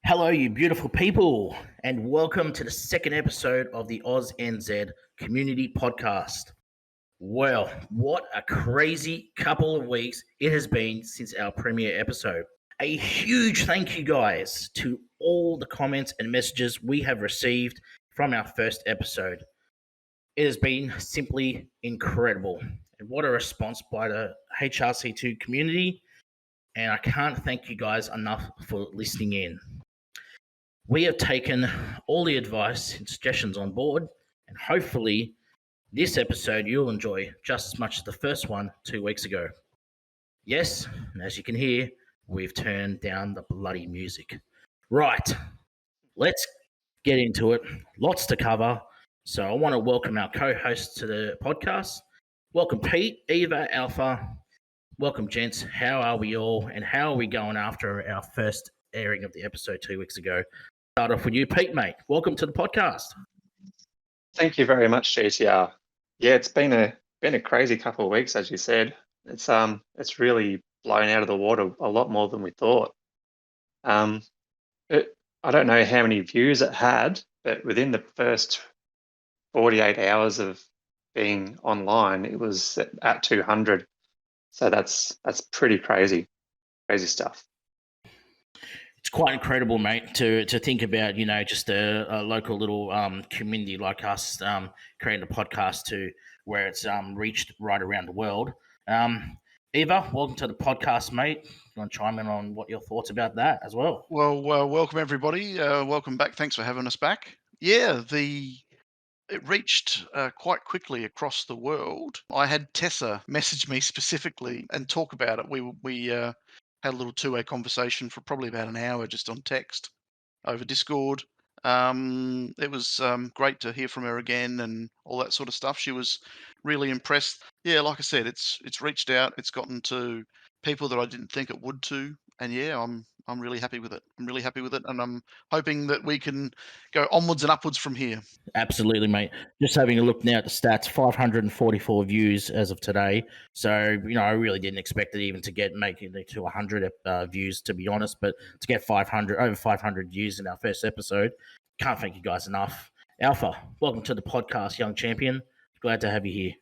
Hello, you beautiful people, and welcome to the second episode of the AUSNZ Community Podcast. Well, what a crazy couple of weeks it has been since our premiere episode. A huge thank you, guys, to all the comments and messages we have received from our first episode. It has been simply incredible. And what a response by the HRC2 community. And I can't thank you guys enough for listening in. We have taken all the advice and suggestions on board, and hopefully, this episode you'll enjoy just as much as the first one 2 weeks ago. Yes, and as you can hear, we've turned down the bloody music. Right, let's get into it. Lots to cover. So, I want to welcome our co hosts to the podcast. Welcome, Pete, Eva, Alpha. Welcome, gents. How are we all, and how are we going after our first airing of the episode 2 weeks ago? Start off with you, Pete, mate. Welcome to the podcast. Thank you very much, JTR. Yeah, it's been a crazy couple of weeks, as you said. It's really blown out of the water a lot more than we thought. I don't know how many views it had, but within the first 48 hours of being online, it was at 200. So that's pretty crazy stuff. It's quite incredible, mate, to think about, just a local little community like us creating a podcast to where it's reached right around the world. Eva, welcome to the podcast, mate. You want to chime in on what your thoughts about that as well? Well, welcome everybody. Welcome back. Thanks for having us back. Yeah, it reached quite quickly across the world. I had Tessa message me specifically and talk about it. We had a little two-way conversation for probably about an hour just on text over Discord. It was great to hear from her again and all that sort of stuff. She was really impressed. Yeah, like I said, it's reached out. It's gotten to people that I didn't think it would to, and yeah, I'm really happy with it. I'm really happy with it, and I'm hoping that we can go onwards and upwards from here. Absolutely, mate. Just having a look now at the stats, 544 views as of today. So, I really didn't expect it even to make it to 100 views, to be honest. But to get over 500 views in our first episode, can't thank you guys enough. Alpha, welcome to the podcast, young champion. Glad to have you here.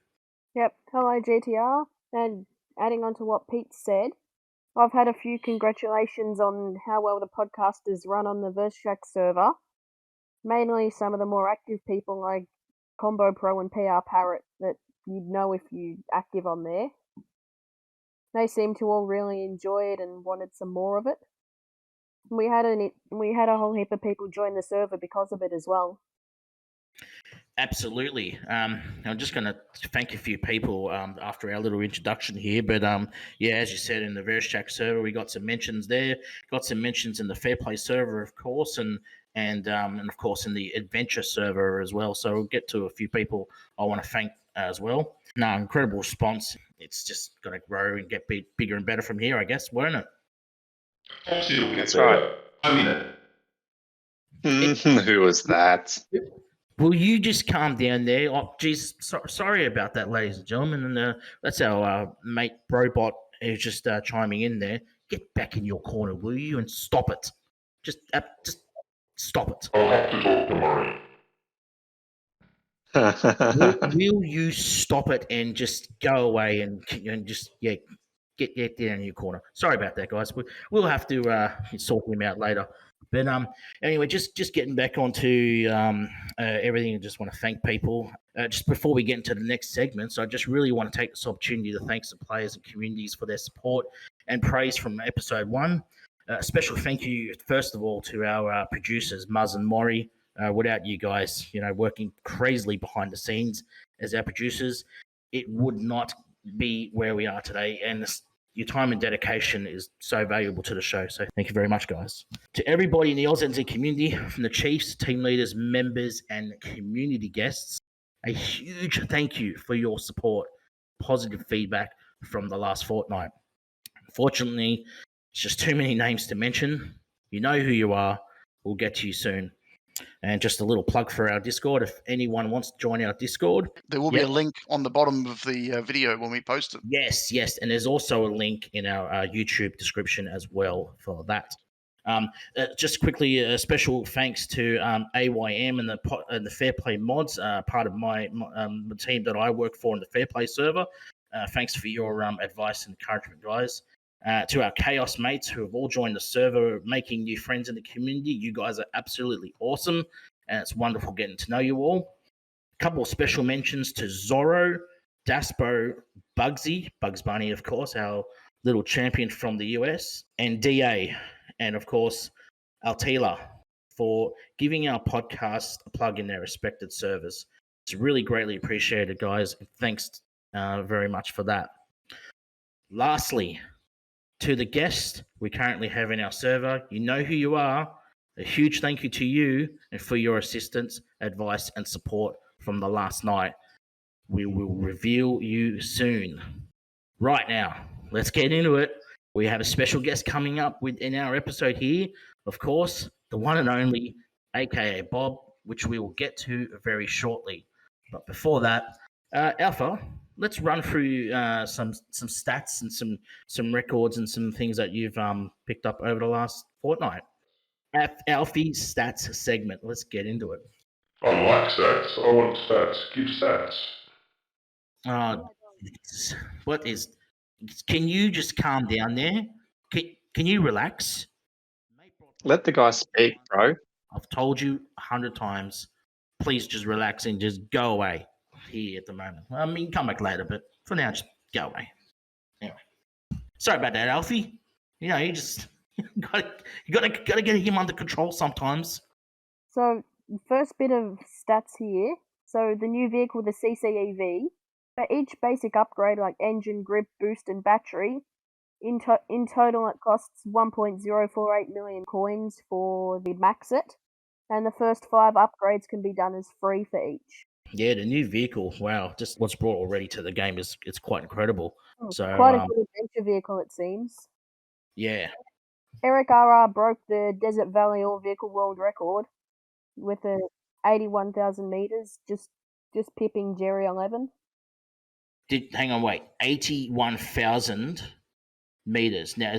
Yep. Hello, GTR. And adding on to what Pete said, I've had a few congratulations on how well the podcast is run on the VerseTrack server. Mainly some of the more active people like Combo Pro and PR Parrot that you'd know if you're active on there. They seem to all really enjoy it and wanted some more of it. We had a whole heap of people join the server because of it as well. Absolutely. I'm just going to thank a few people after our little introduction here. But yeah, as you said, in the VerseTrack server, we got some mentions there. Got some mentions in the Fair Play server, of course, and of course in the Adventure server as well. So we'll get to a few people I want to thank as well. No, incredible response. It's just going to grow and get bigger and better from here, I guess, won't it? Absolutely. That's right. I mean it. Who was that? Will you just calm down there? Oh, geez, sorry about that, ladies and gentlemen. And that's our mate Brobot who's just chiming in there. Get back in your corner, will you, and stop it. Just stop it. I'll have to talk to Murray. Will you stop it and just go away and just get down in your corner? Sorry about that, guys. We'll have to sort him out later. But anyway, just getting back onto everything, I just want to thank people. Just before we get into the next segment, so I just really want to take this opportunity to thank the players and communities for their support and praise from episode 1. A special thank you, first of all, to our producers, Muzz and Maury. Without you guys, working crazily behind the scenes as our producers, it would not be where we are today. And your time and dedication is so valuable to the show. So thank you very much, guys. To everybody in the AUSNZ community, from the Chiefs, team leaders, members, and community guests, a huge thank you for your support, positive feedback from the last fortnight. Unfortunately, it's just too many names to mention. You know who you are. We'll get to you soon. And just a little plug for our Discord. If anyone wants to join our Discord, there will be a link on the bottom of the video when we post it. Yes. And there's also a link in our YouTube description as well for that. Just quickly, a special thanks to AYM and the Fair Play mods, part of the team that I work for in the Fair Play server. Thanks for your advice and encouragement, guys. To our Chaos mates who have all joined the server, making new friends in the community. You guys are absolutely awesome, and it's wonderful getting to know you all. A couple of special mentions to Zorro, Daspo, Bugsy, Bugs Bunny, of course, our little champion from the US, and DA, and of course, Altila, for giving our podcast a plug in their respected servers. It's really greatly appreciated, guys. Thanks very much for that. Lastly, to the guest we currently have in our server, you know who you are. A huge thank you to you and for your assistance, advice, and support from the last night. We will reveal you soon. Right now, let's get into it. We have a special guest coming up in our episode here. Of course, the one and only, aka Bob, which we will get to very shortly. But before that, Alpha, let's run through some stats and some records and some things that you've picked up over the last fortnight. Alfie's stats segment. Let's get into it. I like stats. I want stats. Give stats. What is? Can you just calm down there? Can you relax? Let the guy speak, bro. I've told you 100 times. Please just relax and just go away here at the moment. I mean, come back later, but for now, just go away. Anyway, sorry about that, Alfie. You know, you just gotta get him under control sometimes. So, first bit of stats here. So, the new vehicle, the CCEV, for each basic upgrade like engine, grip, boost, and battery, in total it costs 1.048 million coins for the max it, and the first 5 upgrades can be done as free for each. Yeah, the new vehicle, wow, just what's brought already to the game it's quite incredible. So quite a good adventure vehicle, it seems. Yeah. Eric RR broke the Desert Valley all-vehicle world record with a 81,000 meters, just pipping Jerry 11. Hang on, wait, 81,000 meters. Now,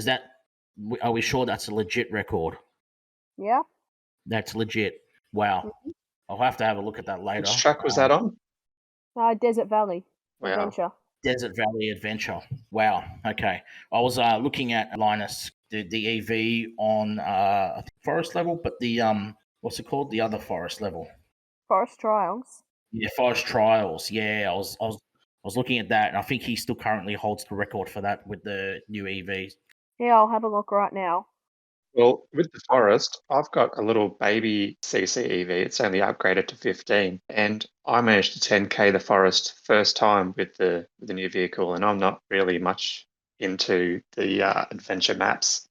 are we sure that's a legit record? Yeah. That's legit. Wow. Mm-hmm. I'll have to have a look at that later. Which track was that on? Desert Valley Adventure. Desert Valley Adventure. Wow. Okay. I was looking at Linus, the EV on forest level, but the what's it called? The other forest level. Forest Trials. Yeah, Forest Trials. Yeah, I was looking at that, and I think he still currently holds the record for that with the new EVs. Yeah, I'll have a look right now. Well, with the Forest, I've got a little baby CCEV. It's only upgraded to 15, and I managed to 10K the Forest first time with the new vehicle, and I'm not really much into the adventure maps.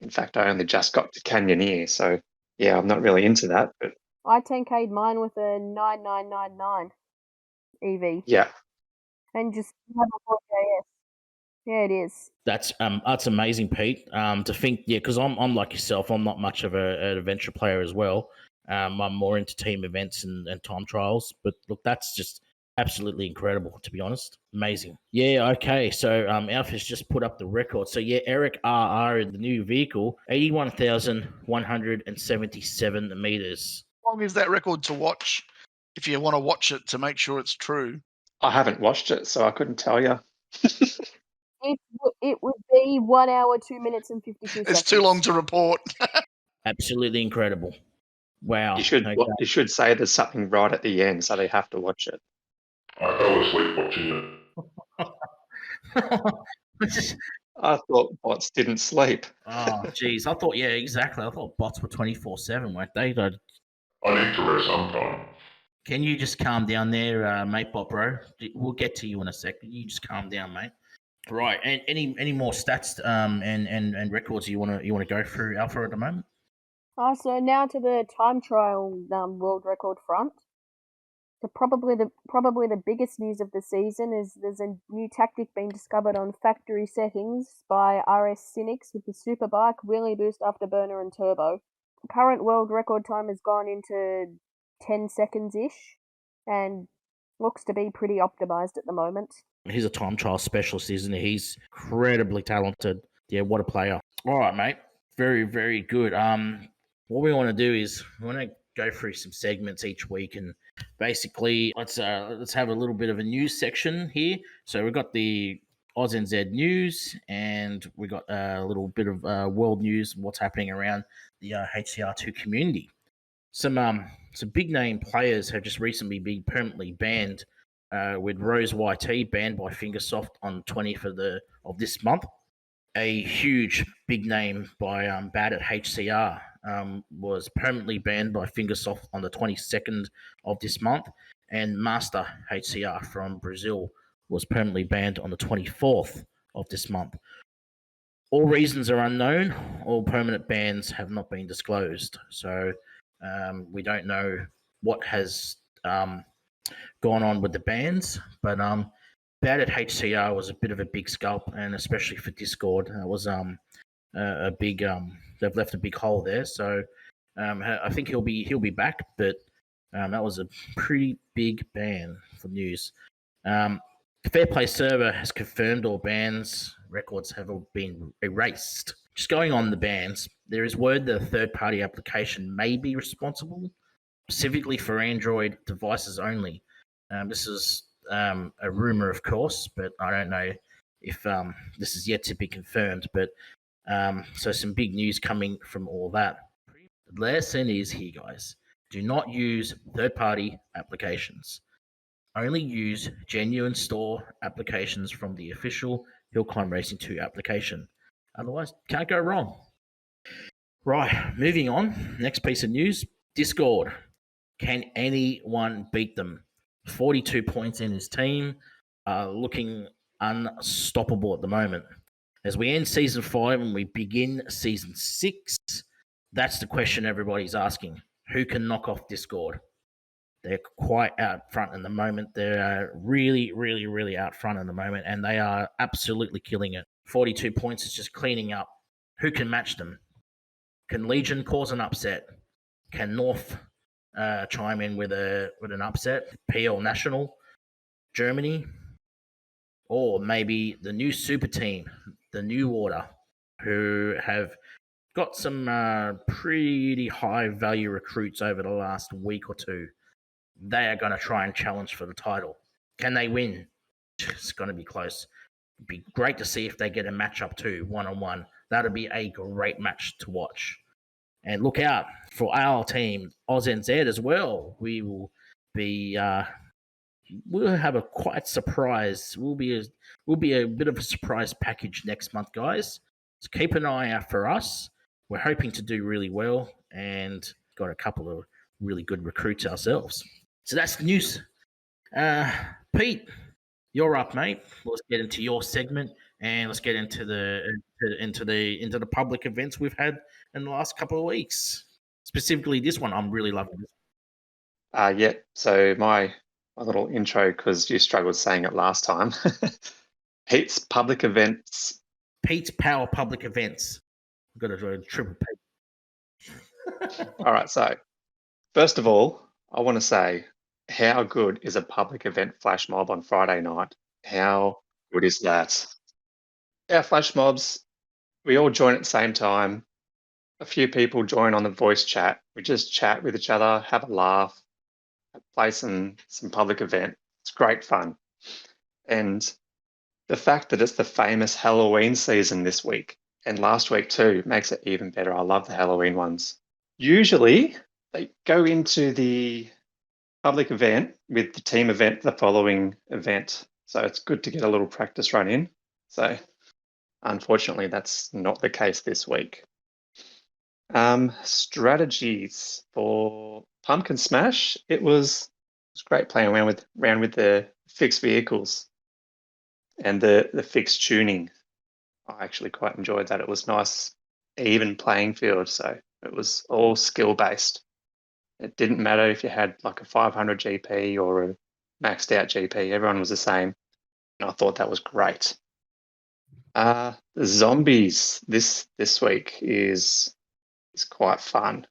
In fact, I only just got to Canyoneer, so yeah, I'm not really into that. But I 10K'd mine with a 9999 EV. Yeah. And just have a 4JS. Yeah, it is. That's amazing, Pete. To think, yeah, because I'm like yourself. I'm not much of an adventure player as well. I'm more into team events and time trials. But look, that's just absolutely incredible, to be honest. Amazing. Yeah. Okay. So Alpha's just put up the record. So yeah, Eric RR in the new vehicle, 81,177 meters. How long is that record to watch? If you want to watch it to make sure it's true. I haven't watched it, so I couldn't tell you. It would be 1 hour, 2 minutes, and 52 seconds. It's too long to report. Absolutely incredible. Wow. You should say there's something right at the end, so they have to watch it. I fell asleep watching it. I thought bots didn't sleep. Oh, geez. I thought, yeah, exactly. I thought bots were 24/7, weren't they? I need to rest sometime. Can you just calm down there, mate, Bob, bro? We'll get to you in a second. You just calm down, mate. Right. And any more stats and records you want to go through, Alpha, at the moment? So now to the time trial world record front. So probably the biggest news of the season is there's a new tactic being discovered on factory settings by RS Cynics with the Superbike, Wheelie Boost, Afterburner, and Turbo. The current world record time has gone into 10 seconds-ish and looks to be pretty optimized at the moment. He's a time trial specialist, isn't he? He's incredibly talented. Yeah, what a player. All right, mate. Very, very good. What we want to do is we want to go through some segments each week, and basically let's have a little bit of a news section here. So we've got the AUSNZ news, and we got a little bit of world news, what's happening around the HCR2 community. Some big name players have just recently been permanently banned. With Rose YT banned by Fingersoft on 20th of this month. A huge big name by Bad at HCR was permanently banned by Fingersoft on the 22nd of this month, and Master HCR from Brazil was permanently banned on the 24th of this month. All reasons are unknown. All permanent bans have not been disclosed, so we don't know what has gone on with the bans, but Bad at HCR was a bit of a big scalp, and especially for Discord, it was a big. They've left a big hole there, so I think he'll be back, but that was a pretty big ban for news. The Fair Play server has confirmed all bans records have all been erased. Just going on the bans, there is word that a third-party application may be responsible, specifically for Android devices only. This is a rumor, of course, but I don't know if this is yet to be confirmed. But so some big news coming from all that. The lesson is here, guys. Do not use third-party applications. Only use genuine store applications from the official Hill Climb Racing 2 application. Otherwise, can't go wrong. Right, moving on. Next piece of news. Discord. Can anyone beat them? 42 points in his team, looking unstoppable at the moment. As we end season 5 and we begin season 6, that's the question everybody's asking. Who can knock off Discord? They're quite out front at the moment. They're really, really, really out front at the moment, and they are absolutely killing it. 42 points is just cleaning up. Who can match them? Can Legion cause an upset? Can North chime in with an upset? PL National, Germany, or maybe the new super team, the New Order, who have got some pretty high value recruits over the last week or two. They are going to try and challenge for the title. Can they win? It's going to be close. It'd be great to see if they get a matchup too, one-on-one. That'd be a great match to watch. And look out for our team, AUSNZ, as well. We will be we'll have a quite surprise. We'll be a bit of a surprise package next month, guys. So keep an eye out for us. We're hoping to do really well and got a couple of really good recruits ourselves. So that's the news. Pete, you're up, mate. Let's get into your segment and let's get into the public events we've had in the last couple of weeks. Specifically, this one, I'm really loving this. Yeah. So my little intro, because you struggled saying it last time. Pete's public events. Pete's Power Public Events. I've got to do a triple Pete. All right. So first of all, I want to say, how good is a public event flash mob on Friday night? How good is that? Our flash mobs, we all join at the same time. A few people join on the voice chat. We just chat with each other, have a laugh, play some public event. It's great fun. And the fact that it's the famous Halloween season this week and last week too makes it even better. I love the Halloween ones. Usually they go into the public event with the team event the following event. So it's good to get a little practice run in. So unfortunately, that's not the case this week. Strategies for Pumpkin Smash. It was great playing around with the fixed vehicles and the fixed tuning. I actually quite enjoyed that. It was nice, even playing field. So it was all skill based. It didn't matter if you had like a 500 GP or a maxed out GP. Everyone was the same. And I thought that was great. The zombies this week is quite fun.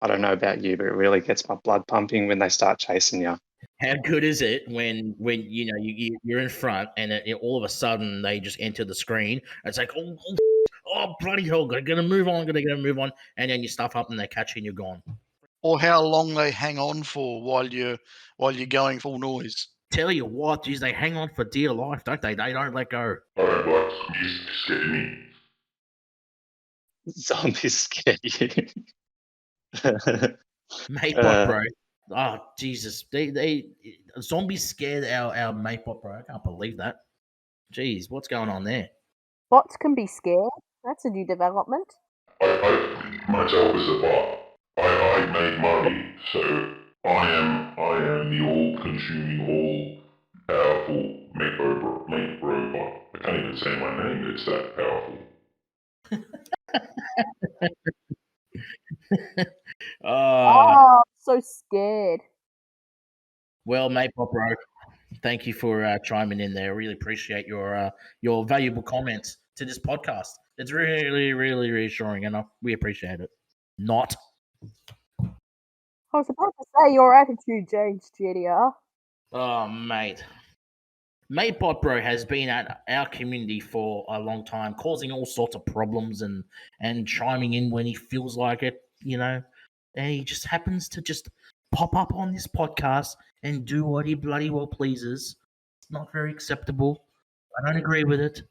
I don't know about you, but it really gets my blood pumping when they start chasing you. How good is it when you're in front and all of a sudden they just enter the screen? It's like, oh Oh, bloody hell, gonna move on, and then you stuff up and they catch you and you're gone. Or how long they hang on for while you're going full noise. Tell you what, geez, they hang on for dear life, don't they? They don't let go. I don't like zombies, they scare me. Zombies scare you. Matebot, bro. Oh, Jesus. They zombies scared our Matebot, bro. I can't believe that. Jeez, what's going on there? Bots can be scared. That's a new development. I think myself as a bot. I make money, so I am the all-consuming, all-powerful mate robot. I can't even say my name, it's that powerful. Oh, so scared. Well, Matebot, bro, thank you for chiming in there. I really appreciate your valuable comments to this podcast. It's really, really reassuring, and we appreciate it. Not. I was about to say your attitude changed, GDR. Oh, mate. Matebot, bro, has been at our community for a long time, causing all sorts of problems and chiming in when he feels like it, you know. And he just happens to just pop up on this podcast and do what he bloody well pleases. It's not very acceptable. I don't agree with it,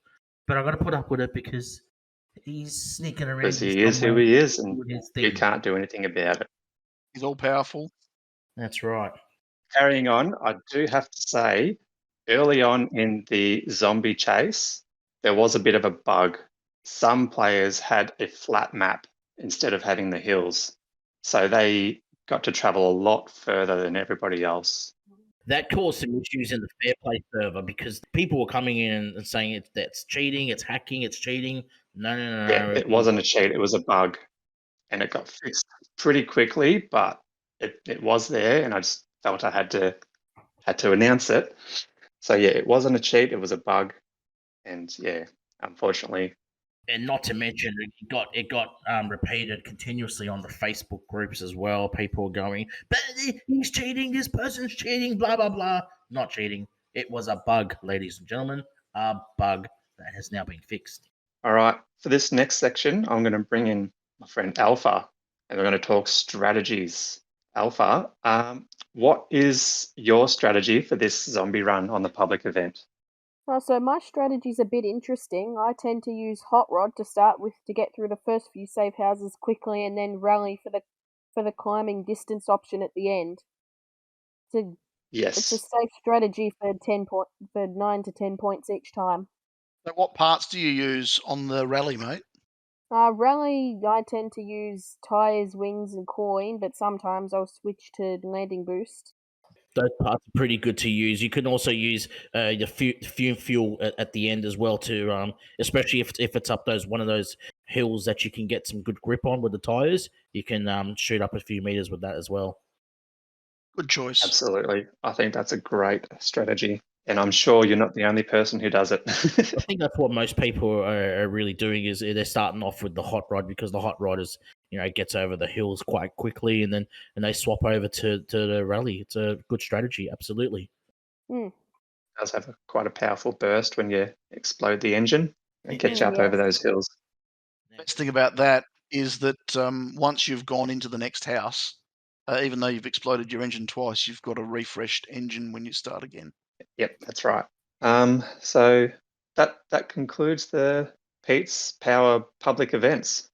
but I got to put up with it because he's sneaking around. Because he is who he is, and doing his we thing. can't do anything about it. He's all powerful. That's right. Carrying on, I do have to say, early on in the zombie chase, there was a bit of a bug. Some players had a flat map instead of having the hills. So they got to travel a lot further than everybody else. That caused some issues in the Fair Play server because people were coming in and saying that's cheating, it's hacking, it's cheating. No. Yeah, it wasn't a cheat, it was a bug. And it got fixed pretty quickly, but it was there, and I just felt I had to announce it. So yeah, it wasn't a cheat, it was a bug. And yeah, unfortunately. And not to mention, it got repeated continuously on the Facebook groups as well. People were going, but he's cheating, this person's cheating, blah, blah, blah. Not cheating. It was a bug, ladies and gentlemen. A bug that has now been fixed. All right, for this next section, I'm going to bring in my friend Alpha, and we're going to talk strategies. Alpha, what is your strategy for this zombie run on the public event? So my strategy's a bit interesting. I tend to use Hot Rod to start with to get through the first few safe houses quickly, and then rally for the climbing distance option at the end. It's a Yes. safe strategy for 9 to 10 points each time. So what parts do you use on the rally, mate? Rally, I tend to use tires, wings, and coin, but sometimes I'll switch to landing boost. Those parts are pretty good to use. You can also use the fuel at the end as well, to especially if it's up one of those hills that you can get some good grip on with the tires. You can shoot up a few meters with that as well. Good choice. Absolutely. I think that's a great strategy. And I'm sure you're not the only person who does it. I think that's what most people are really doing, is they're starting off with the hot rod, because the hot rod is, gets over the hills quite quickly, and they swap over to the rally. It's a good strategy, absolutely. It does have quite a powerful burst when you explode the engine and get you up Yes. over those hills. The best thing about that is that once you've gone into the next house, even though you've exploded your engine twice, you've got a refreshed engine when you start again. Yep, that's right. So that concludes the Pete's Power public events.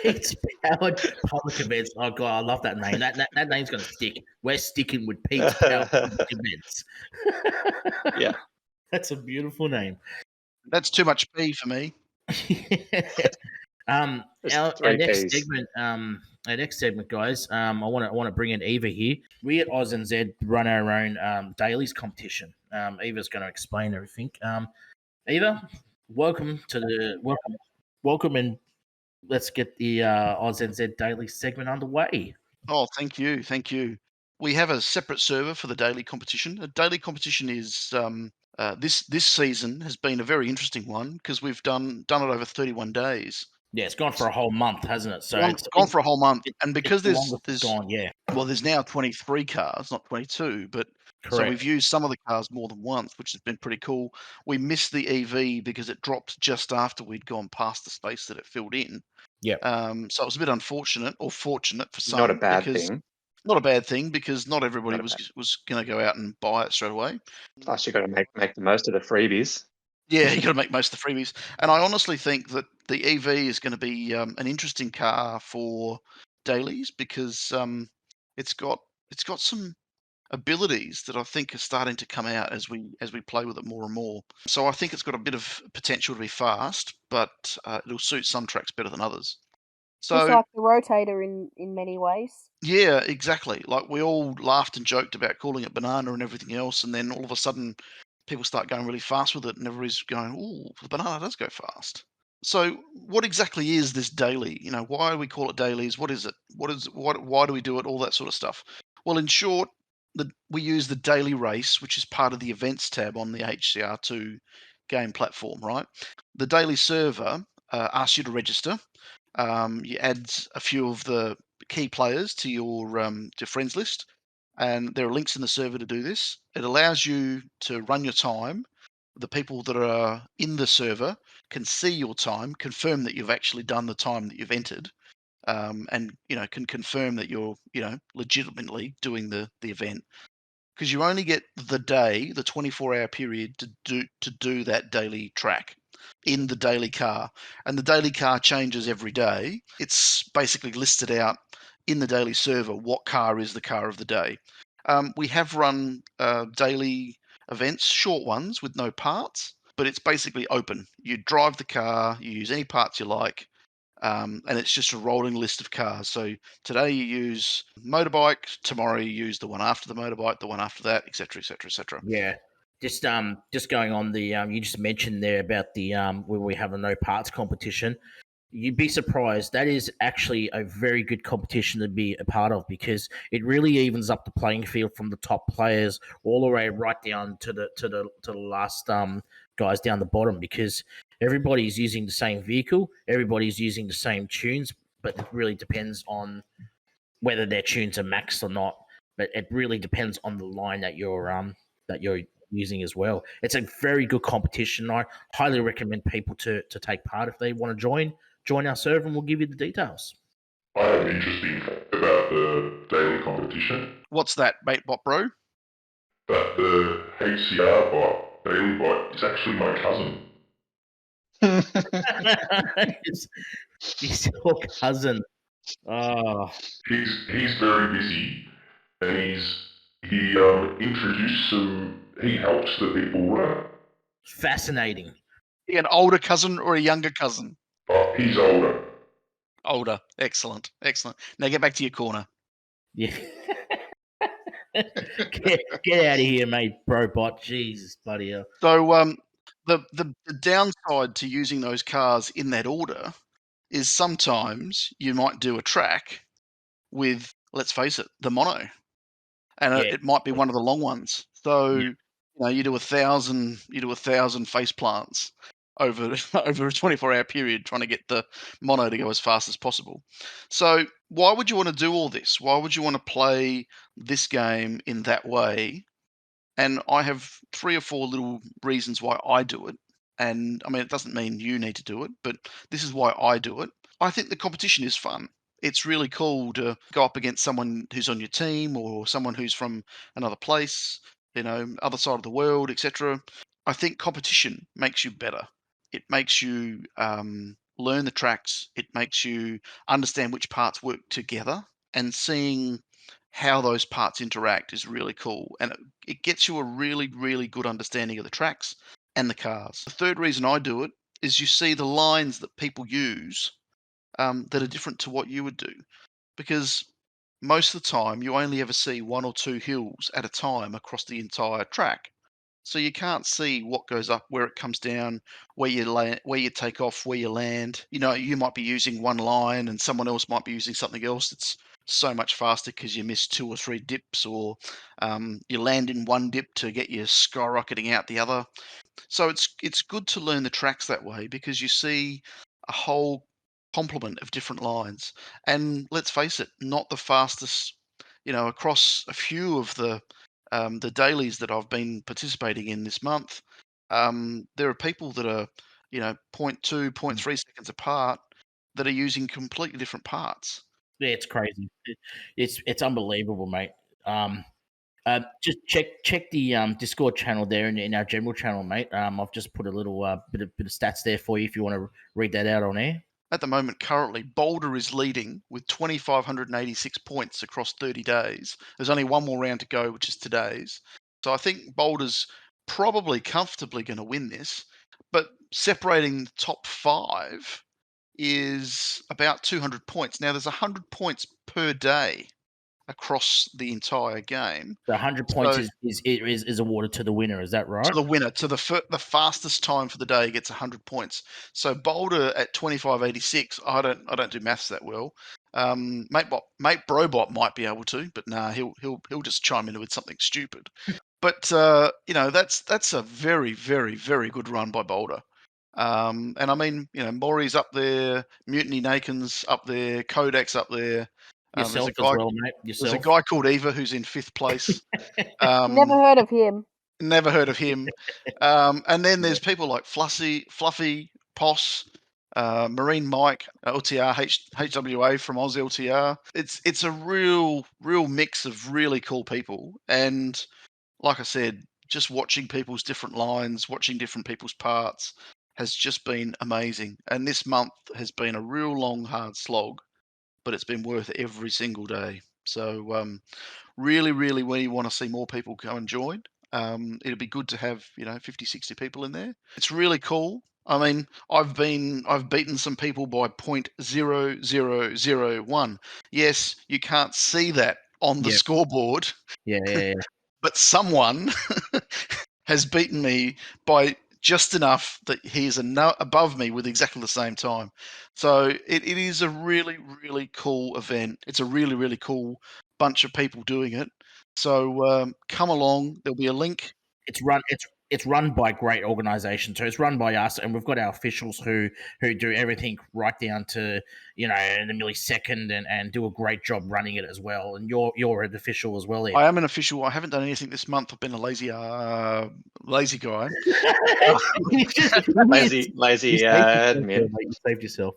Pete's Powered Public Events. Oh god, I love that name. That name's gonna stick. We're sticking with Pete's Powered Public Events. Yeah. That's a beautiful name. That's too much P for me. Our three next Ps. segment, guys. I want to bring in Eva here. We at AUSNZ run our own dailies competition. Eva's going to explain everything. Eva, welcome, and let's get the AUSNZ daily segment underway. Oh, thank you. We have a separate server for the daily competition. A daily competition is this season has been a very interesting one because we've done it over 31 days. Yeah, it's gone for a whole month, hasn't it? So it's gone for a whole month, and because there's gone, yeah. Well, there's now 23 cars, not 22, but So Correct. we've used some of the cars more than once, which has been pretty cool. We missed the EV because it dropped just after we'd gone past the space that it filled in. Yep. So it was a bit unfortunate, or fortunate for some. Not a bad because thing. Not a bad thing, because not everybody Not a was going to go out and buy it straight away. Plus, you've got to make the most of the freebies. Yeah, you got to make most of the freebies. And I honestly think that the EV is going to be an interesting car for dailies, because it's got some abilities that I think are starting to come out as we play with it more and more. So I think it's got a bit of potential to be fast, but it'll suit some tracks better than others. Just So like the rotator in many ways. yeah, exactly. Like, we all laughed and joked about calling it banana and everything else, and then all of a sudden people start going really fast with it, and everybody's going, "Ooh, the banana does go fast." So what exactly is this daily? Why do we call it dailies? What is it? Why do we do it? All that sort of stuff. Well, in short, we use the daily race, which is part of the events tab on the HCR2 game platform, right? The daily server asks you to register. You add a few of the key players to your friends list, and there are links in the server to do this. It allows you to run your time. The people that are in the server can see your time, confirm that you've actually done the time that you've entered, and can confirm that you're legitimately doing the event, because you only get the day, the 24-hour period to do that daily track in the daily car. And the daily car changes every day. It's basically listed out in the daily server what car is the car of the day. We have run daily events, short ones with no parts, but it's basically open. You drive the car, you use any parts you like, and it's just a rolling list of cars. So today you use motorbike, tomorrow you use the one after the motorbike, the one after that, etc., etc., etc. Yeah. Just going on the you just mentioned there about the where we have a no parts competition. You'd be surprised. That is actually a very good competition to be a part of, because it really evens up the playing field from the top players all the way right down to the last guys down the bottom, because everybody's using the same vehicle, everybody's using the same tunes, but it really depends on whether their tunes are maxed or not. But it really depends on the line that you're using as well. It's a very good competition. I highly recommend people to take part if they want to join our server, and we'll give you the details. I have an interesting fact about the daily competition. What's that, Matebot Bro? That the HCR bot, daily bot, is actually my cousin. He's your cousin. Oh, He's very busy, and he introduced some. He helps the people run. fascinating. An older cousin or a younger cousin? He's older. Older. Excellent. Now get back to your corner. Yeah. get out of here, mate, bro bot. Jesus, buddy. So the downside to using those cars in that order is sometimes you might do a track with, let's face it, the mono, and Yeah. it might be one of the long ones. So Yeah. you do 1,000 face plants over over a 24-hour period, trying to get the mono to go as fast as possible. So why would you want to do all this? Why would you want to play this game in that way? And I have 3 or 4 little reasons why I do it. And I mean, it doesn't mean you need to do it, but this is why I do it. I think the competition is fun. It's really cool to go up against someone who's on your team, or someone who's from another place, other side of the world, etc. I think competition makes you better. It makes you learn the tracks. It makes you understand which parts work together, and seeing how those parts interact is really cool. And it gets you a really, really good understanding of the tracks and the cars. The third reason I do it is you see the lines that people use that are different to what you would do. Because most of the time, you only ever see 1 or 2 hills at a time across the entire track. So you can't see what goes up, where it comes down, where you land, where you take off, where you land. You might be using one line and someone else might be using something else. It's so much faster because you miss 2 or 3 dips, or you land in one dip to get you skyrocketing out the other. So it's good to learn the tracks that way, because you see a whole complement of different lines. And let's face it, not the fastest, across a few of the the dailies that I've been participating in this month, there are people that are, 0.2, 0.3 seconds apart that are using completely different parts. Yeah, it's crazy. It's unbelievable, mate. Just check the Discord channel there in our general channel, mate. I've just put a little bit of stats there for you if you want to read that out on air. At the moment, currently, Boulder is leading with 2,586 points across 30 days. There's only one more round to go, which is today's. So I think Boulder's probably comfortably going to win this. But separating the top 5 is about 200 points. Now, there's 100 points per day across the entire game. The 100 points is awarded to the winner. Is that right? To the winner, to the fastest time for the day gets 100 points. So Boulder at 25.86. I don't do maths that well. Mate Brobot might be able to, but nah, he'll just chime in with something stupid. But that's a very, very, very good run by Boulder. And I mean, Maury's up there, Mutiny Nakin's up there, Kodak's up there. Yourself as well, mate. Yourself. There's a guy called Eva who's in 5th place. Never heard of him. Never heard of him. And then there's people like Fluffy, Poss, Marine Mike, LTR, HWA from Oz LTR. It's a real mix of really cool people. And like I said, just watching people's different lines, watching different people's parts has just been amazing. And this month has been a real long, hard slog, but it's been worth every single day. So really, we want to see more people go and join. It'd be good to have 50, 60 people in there. It's really cool. I mean, I've beaten some people by 0.0001. Yes, you can't see that on the scoreboard. Yeah. But someone has beaten me by just enough that he is above me with exactly the same time. So it is a really, really cool event. It's a really, really cool bunch of people doing it. So come along. There'll be a link. It's run by great organisation. So it's run by us, and we've got our officials who do everything right down to in the millisecond and do a great job running it as well. And you're an official as well, Ed. I am an official. I haven't done anything this month. I've been a lazy guy. lazy You admin. saved yourself.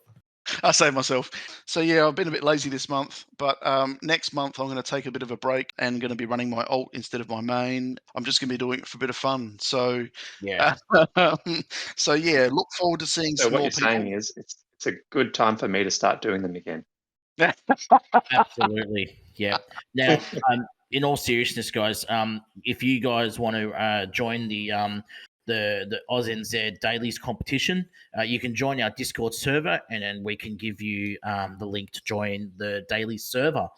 I saved myself. So yeah, I've been a bit lazy this month, but next month I'm going to take a bit of a break and going to be running my alt instead of my main. I'm just going to be doing it for a bit of fun. So yeah, look forward to seeing So some what more you're people. saying is it's a good time for me to start doing them again. absolutely. Yeah. Now, in all seriousness, guys, if you guys want to join the AUSNZ Dailies competition, you can join our Discord server, and then we can give you the link to join the Dailies server.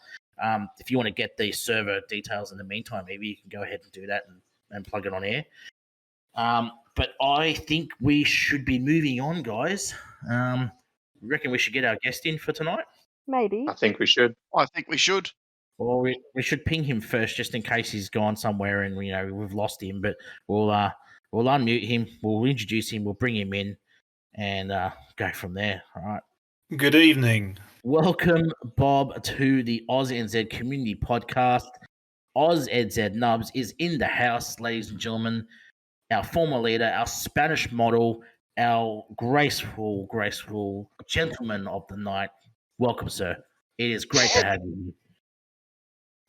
If you want to get the server details in the meantime, maybe you can go ahead and do that and plug it on air. But I think we should be moving on, guys. Reckon we should get our guest in for tonight? Maybe. I think we should. Well, we should ping him first, just in case he's gone somewhere and we've lost him. But we'll unmute him, we'll introduce him, we'll bring him in, and go from there. All right. Good evening. Welcome, Bob, to the AUSNZ Community Podcast. AUSNZ Nubs is in the house, ladies and gentlemen. Our former leader, our Spanish model, our graceful gentleman of the night. Welcome, sir. It is great to have you.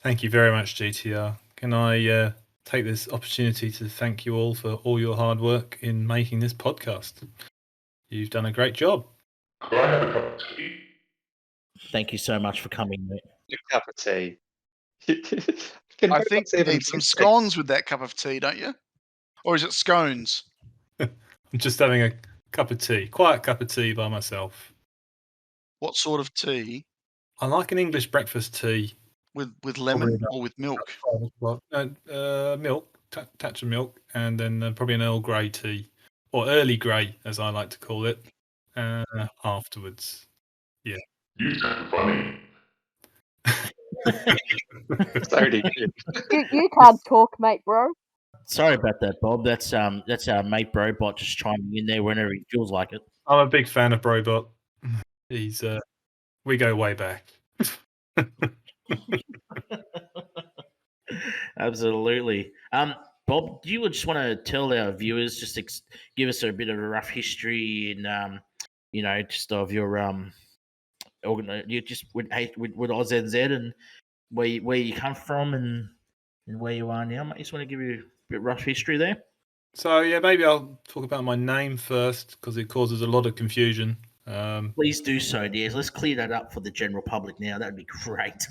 Thank you very much, GTR. Can I take this opportunity to thank you all for all your hard work in making this podcast? You've done a great job. Could I have a cup of tea? Thank you so much for coming, mate. A cup of tea. I think you need some scones with that cup of tea, don't you? Or is it scones? I'm just having a cup of tea, quiet cup of tea by myself. What sort of tea? I like an English breakfast tea. With lemon or with milk? Milk, touch of milk, and then probably an Earl Grey tea, or early grey, as I like to call it, afterwards. Yeah. You sound funny. Sorry. You can't talk, mate, bro. Sorry about that, Bob. That's our mate Brobot just chiming in there whenever he feels like it. I'm a big fan of Brobot. He's we go way back. Absolutely. Bob, do you just want to tell our viewers, just give us a bit of a rough history and, just of your you just with AUSNZ and where you come from and where you are now. Mate, just want to give you a bit of rough history there. So yeah, maybe I'll talk about my name first because it causes a lot of confusion. Please do so, dear. Let's clear that up for the general public now. That'd be great.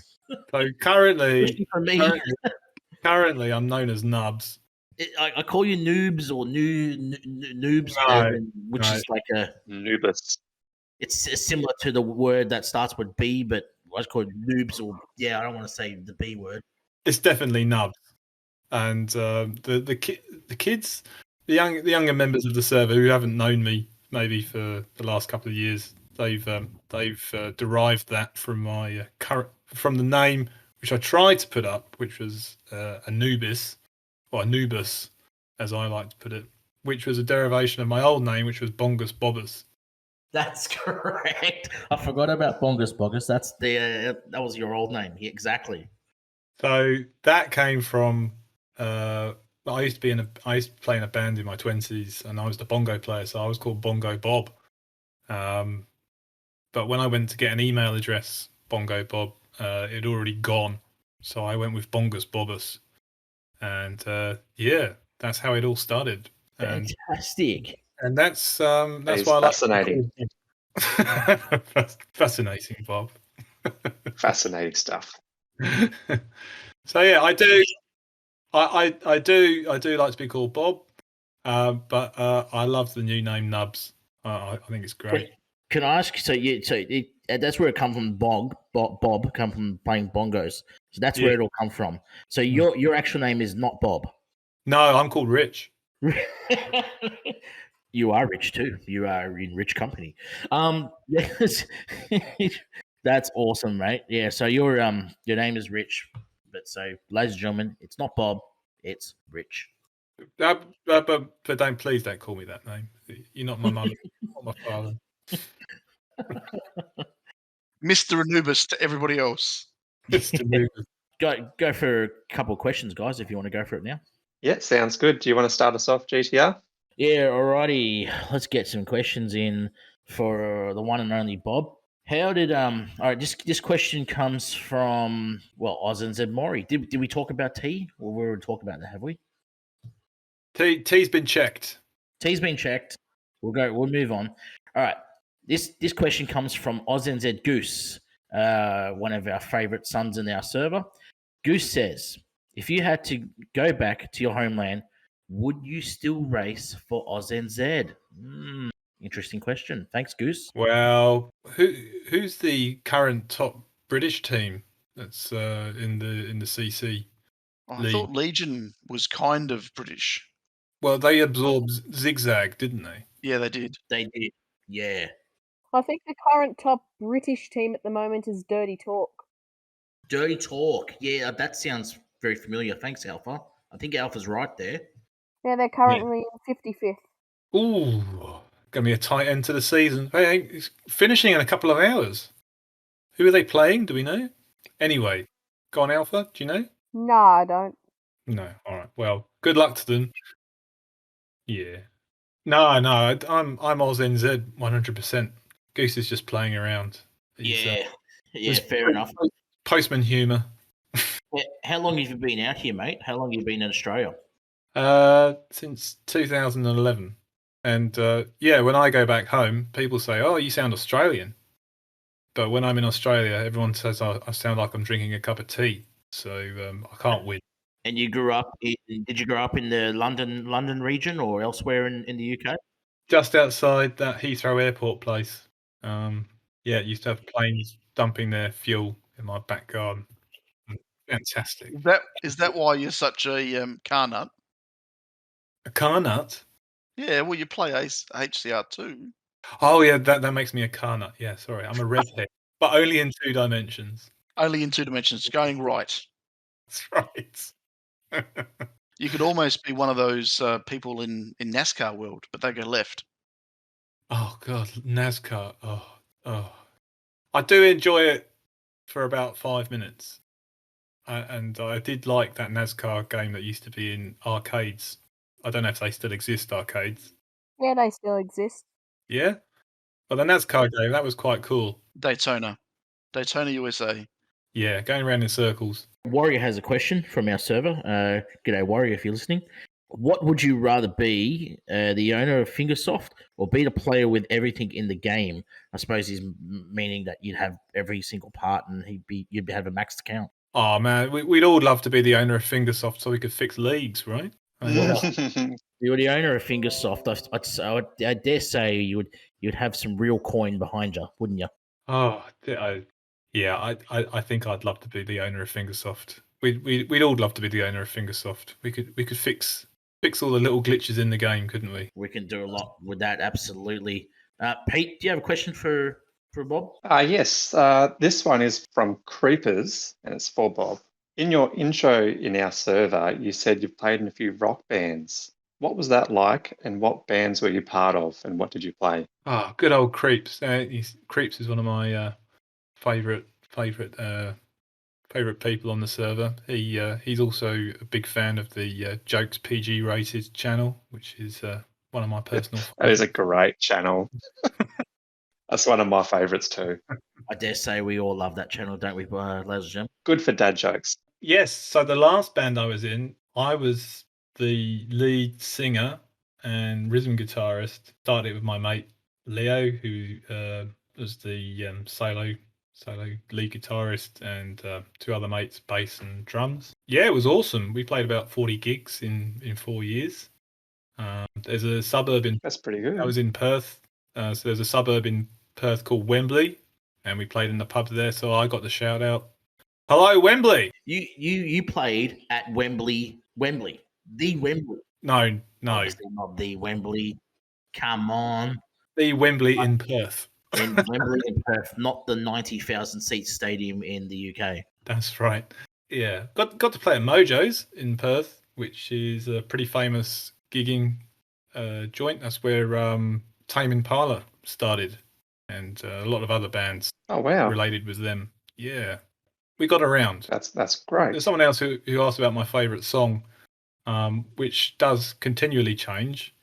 So currently, Especially for me. currently, I'm known as Nubs. I call you noobs or noobs, No, which no. is like Anubis. it's similar to the word that starts with B, but I just call it noobs or I don't want to say the B word. It's definitely Nubs. And the kids, the younger members of the server who haven't known me maybe for the last couple of years, they've derived that from my from the name which I tried to put up, which was Anubis, or Anubis, as I like to put it, which was a derivation of my old name, which was Bongus Bobbus. That's correct. I forgot about Bongus Bogus. That's that was your old name. Yeah, exactly. So that came from. I used to play in a band in my 20s, and I was the bongo player, so I was called Bongo Bob. But when I went to get an email address, Bongo Bob, it had already gone, so I went with Bongus Bobbus, and that's how it all started. Fantastic. And that's why I like fascinating. Fascinating, Bob. Fascinating stuff. So yeah, I do like to be called Bob, but I love the new name Nubs. I think it's great. Can I ask? That's where it come from. Bob come from playing bongos. So that's where it all come from. So your actual name is not Bob. No, I'm called Rich. You are rich too. You are in rich company. That's awesome, mate. Yeah. So your name is Rich, but so ladies and gentlemen, it's not Bob, it's Rich. But please don't call me that name. You're not my mother, not my father. Mr. Anubis to everybody else. Mr. Anubis. Go for a couple of questions, guys, if you want to go for it now. Yeah, sounds good. Do you want to start us off, GTR? Yeah, alrighty. Let's get some questions in for the one and only Bob. How did all right, this question comes from AUSNZ Maury. Did we talk about T? Or we were talking about that, have we? T's been checked. T's been checked. We'll move on. All right. This question comes from AUSNZ Goose, one of our favorite sons in our server. Goose says, if you had to go back to your homeland, would you still race for AUSNZ? Interesting question. Thanks, Goose. Well, who's the current top British team that's in the CC? I thought Legion was kind of British. Well, they absorbed Zigzag, didn't they? Yeah, they did. They did. Yeah. I think the current top British team at the moment is Dirty Talk. Dirty Talk. Yeah, that sounds very familiar. Thanks, Alpha. I think Alpha's right there. Yeah, they're currently in 55th. Ooh, going to be a tight end to the season. Hey, it's finishing in a couple of hours. Who are they playing? Do we know? Anyway, go on, Alpha. Do you know? No, I don't. No. All right. Well, good luck to them. Yeah. No. I'm AUSNZ 100%. Goose is just playing around. Yeah, fair enough. Postman humour. How long have you been out here, mate? How long have you been in Australia? Since 2011. And when I go back home, people say, "Oh, you sound Australian." But when I'm in Australia, everyone says I sound like I'm drinking a cup of tea. So I can't win. And you did you grow up in the London region or elsewhere in the UK? Just outside that Heathrow airport place. It used to have planes dumping their fuel in my back garden. Fantastic. Is that why you're such a car nut? A car nut? Yeah, well, you play HCR too. Oh, yeah, that makes me a car nut. Yeah, sorry. I'm a redhead, but only in 2 dimensions. Only in 2 dimensions, going right. That's right. You could almost be one of those people in NASCAR world, but they go left. Oh, God, NASCAR. Oh. I do enjoy it for about 5 minutes. and I did like that NASCAR game that used to be in arcades. I don't know if they still exist, arcades. Yeah, they still exist. Yeah? Well, the NASCAR game, that was quite cool. Daytona, USA. Yeah, going around in circles. Warrior has a question from our server. G'day, Warrior, if you're listening. What would you rather be, the owner of Fingersoft, or be the player with everything in the game? I suppose he's meaning that you'd have every single part and you'd have a maxed account. Oh, man, we'd all love to be the owner of Fingersoft so we could fix leagues, right? Well, you're the owner of Fingersoft. I dare say you'd have some real coin behind you, wouldn't you? Oh, I think I'd love to be the owner of Fingersoft. We'd all love to be the owner of Fingersoft. We could fix all the little glitches in the game, couldn't we? We can do a lot with that, absolutely. Pete, do you have a question for Bob? Yes, this one is from Creepers, and it's for Bob. In your intro in our server, you said you've played in a few rock bands. What was that like, and what bands were you part of, and what did you play? Oh, good old Creeps. Creeps is one of my favorite people on the server. He's also a big fan of the Jokes PG Rated channel, which is one of my personal. That is a great channel. That's one of my favourites too. I dare say we all love that channel, don't we, ladies and gentlemen? Good for dad jokes. Yes. So the last band I was in, I was the lead singer and rhythm guitarist. Started with my mate Leo, who was the solo lead guitarist, and two other mates, bass and drums. Yeah, it was awesome. We played about 40 gigs in 4 years. There's a suburb in. That's pretty good. I was in Perth, so there's a suburb in Perth called Wembley, and we played in the pub there. So I got the shout out. Hello, Wembley. You played at Wembley, the Wembley. No, Obviously not the Wembley. Come on, the Wembley in Perth. In Wembley in Perth, not the 90,000 seat stadium in the UK. That's right. Yeah, got to play at Mojo's in Perth, which is a pretty famous gigging joint. That's where Tame Impala started, and a lot of other bands. Oh wow! Related with them. Yeah, we got around. That's great. There's someone else who asked about my favourite song, which does continually change.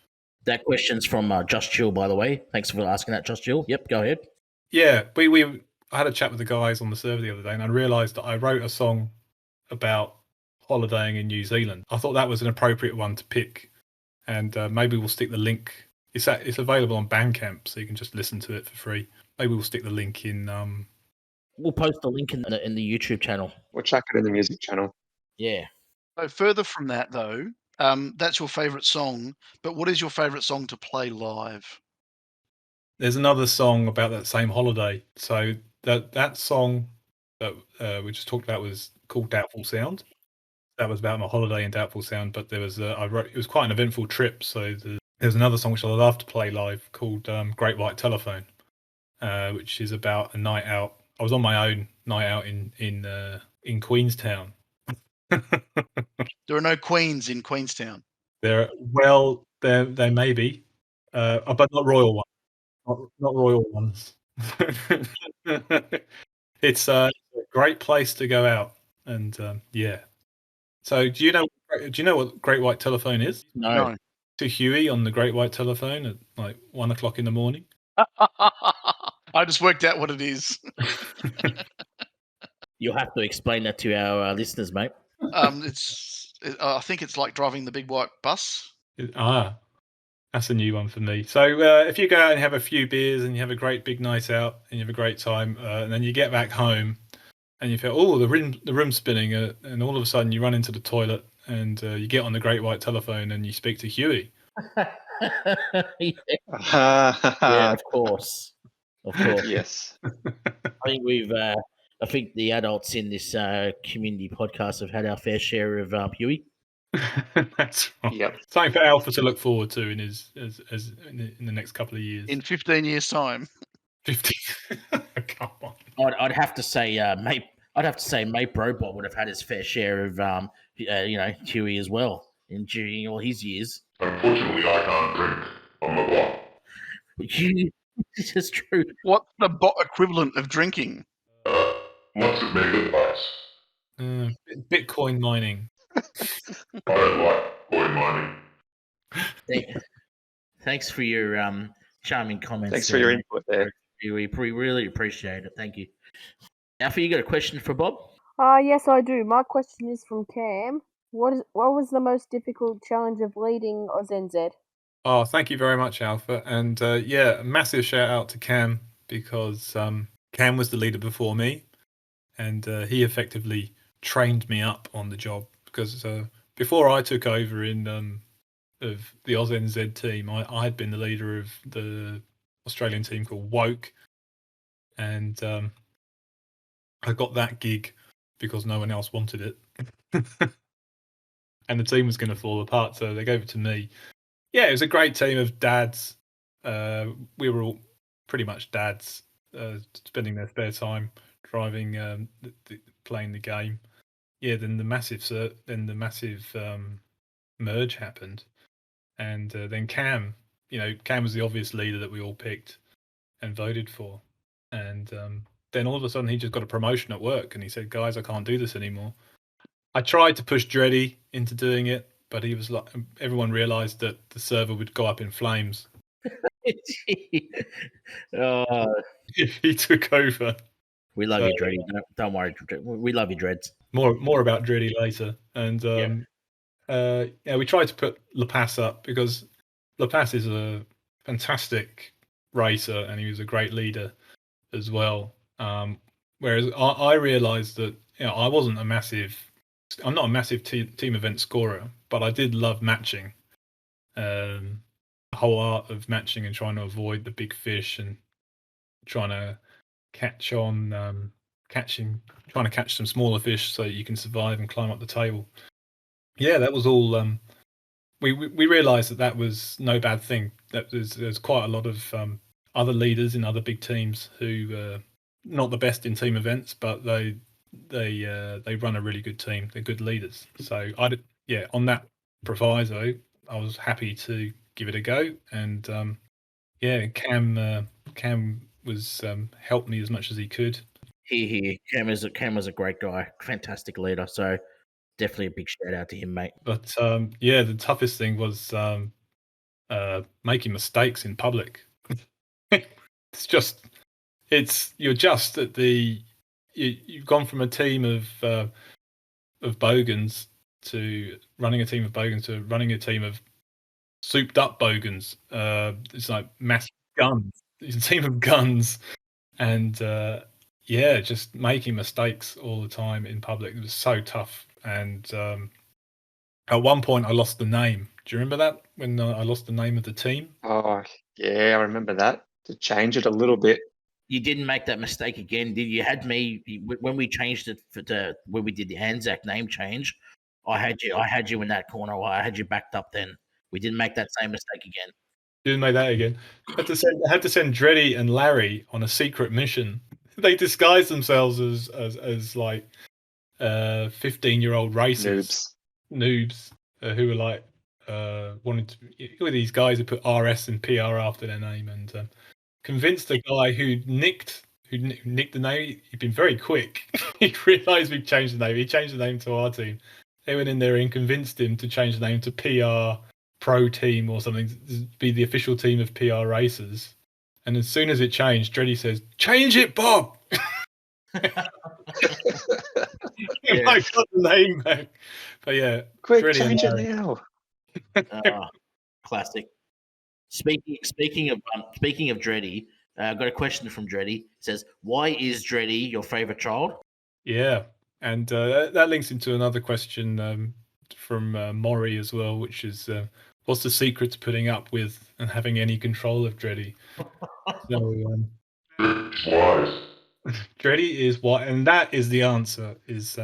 That question's from Just Chill, by the way. Thanks for asking that, Just Chill. Yep, go ahead. Yeah, I had a chat with the guys on the server the other day, and I realised that I wrote a song about holidaying in New Zealand. I thought that was an appropriate one to pick, and maybe we'll stick the link. It's available on Bandcamp, so you can just listen to it for free. Maybe we'll stick the link in. We'll post the link in the YouTube channel. We'll chuck it in the music channel. Yeah. So further from that, though, that's your favourite song. But what is your favourite song to play live? There's another song about that same holiday. So that song that we just talked about was called Doubtful Sound. That was about my holiday in Doubtful Sound. But there was it was quite an eventful trip. So there's another song which I love to play live called Great White Telephone, which is about a night out. I was on my own night out in Queenstown. There are no queens in Queenstown. There may be, but not royal ones. Not royal ones. It's a great place to go out, and yeah. So, do you know what Great White Telephone is? No. To Huey on the Great White Telephone at like 1 o'clock in the morning. I just worked out what it is. You'll have to explain that to our listeners, mate. I think it's like driving the big white bus. That's a new one for me. So if you go out and have a few beers and you have a great big night out and you have a great time, and then you get back home and you feel, oh, the room's spinning, and all of a sudden you run into the toilet and you get on the Great White Telephone and you speak to Huey. Yeah, of course. Yes. I think the adults in this community podcast have had our fair share of Huey. That's right. Yep. Something for Alpha to look forward to in the next couple of years. In 15 years' time. 15. Come on. I'd have to say, mate Brobot would have had his fair share of Huey as well during all his years. Unfortunately, I can't drink. I'm a bot. This is true. What's the bot equivalent of drinking? Lots of megabytes. Bitcoin mining. I don't like coin mining. Thanks for your charming comments. Thanks for your mate. input there. We really appreciate it. Thank you. Alfie, you got a question for Bob? Yes, I do. My question is from Cam. What was the most difficult challenge of leading AUSNZ? Oh, thank you very much, Alpha. And yeah, massive shout out to Cam, because Cam was the leader before me, and he effectively trained me up on the job. Because before I took over of the AUSNZ team, I had been the leader of the Australian team called Woke, and I got that gig because no one else wanted it. And the team was going to fall apart, so they gave it to me. Yeah, it was a great team of dads. We were all pretty much dads, spending their spare time driving, playing the game. Yeah, then the massive merge happened, and then Cam. Cam was the obvious leader that we all picked and voted for, and then all of a sudden he just got a promotion at work, and he said, "Guys, I can't do this anymore." I tried to push Dreddy into doing it, but he was like, everyone realised that the server would go up in flames Oh, if he took over. we love you, Dreddy. Don't worry. We love you, Dreads. More about Dreddy later. And yeah, we tried to put LePass up because LePass is a fantastic racer and he was a great leader as well. Whereas I realised that I'm not a massive team event scorer, but I did love matching. The whole art of matching and trying to avoid the big fish and trying to catch some smaller fish so you can survive and climb up the table. Yeah, that was all. We realised that was no bad thing. That there's quite a lot of other leaders in other big teams who not the best in team events, but they run a really good team. They're good leaders. So on that proviso, I was happy to give it a go. And Cam was helped me as much as he could. Cam was a great guy, fantastic leader. So definitely a big shout out to him, mate. But the toughest thing was making mistakes in public. You've gone from a team of bogans to running a team of bogans to running a team of souped up bogans. It's like massive guns. It's a team of guns, and just making mistakes all the time in public. It was so tough. And at one point, I lost the name. Do you remember that when I lost the name of the team? Oh, yeah, I remember that. To change it a little bit. You didn't make that mistake again, did you? Had me when we changed it when we did the Anzac name change. I had you in that corner. I had you backed up. Then we didn't make that same mistake again. Didn't make that again. Had to send Dreddy and Larry on a secret mission. They disguised themselves as like 15-year-old racers, noobs who were like who were these guys who put RS and PR after their name, and convinced the guy who nicked the name. He'd been very quick. He realised we'd changed the name. He changed the name to our team. They went in there and convinced him to change the name to PR Pro Team or something, be the official team of PR racers. And as soon as it changed, Dreddy says, "Change it, Bob." I got the name back. But yeah, quick, Dreddy change it now. Classic. Speaking of Dreddy, I've got a question from Dreddy. It says, "Why is Dreddy your favourite child?" Yeah, and that links into another question from Maury as well, which is, what's the secret to putting up with and having any control of Dreddy? So, Wise. Dreddy is what, and that is the answer. Is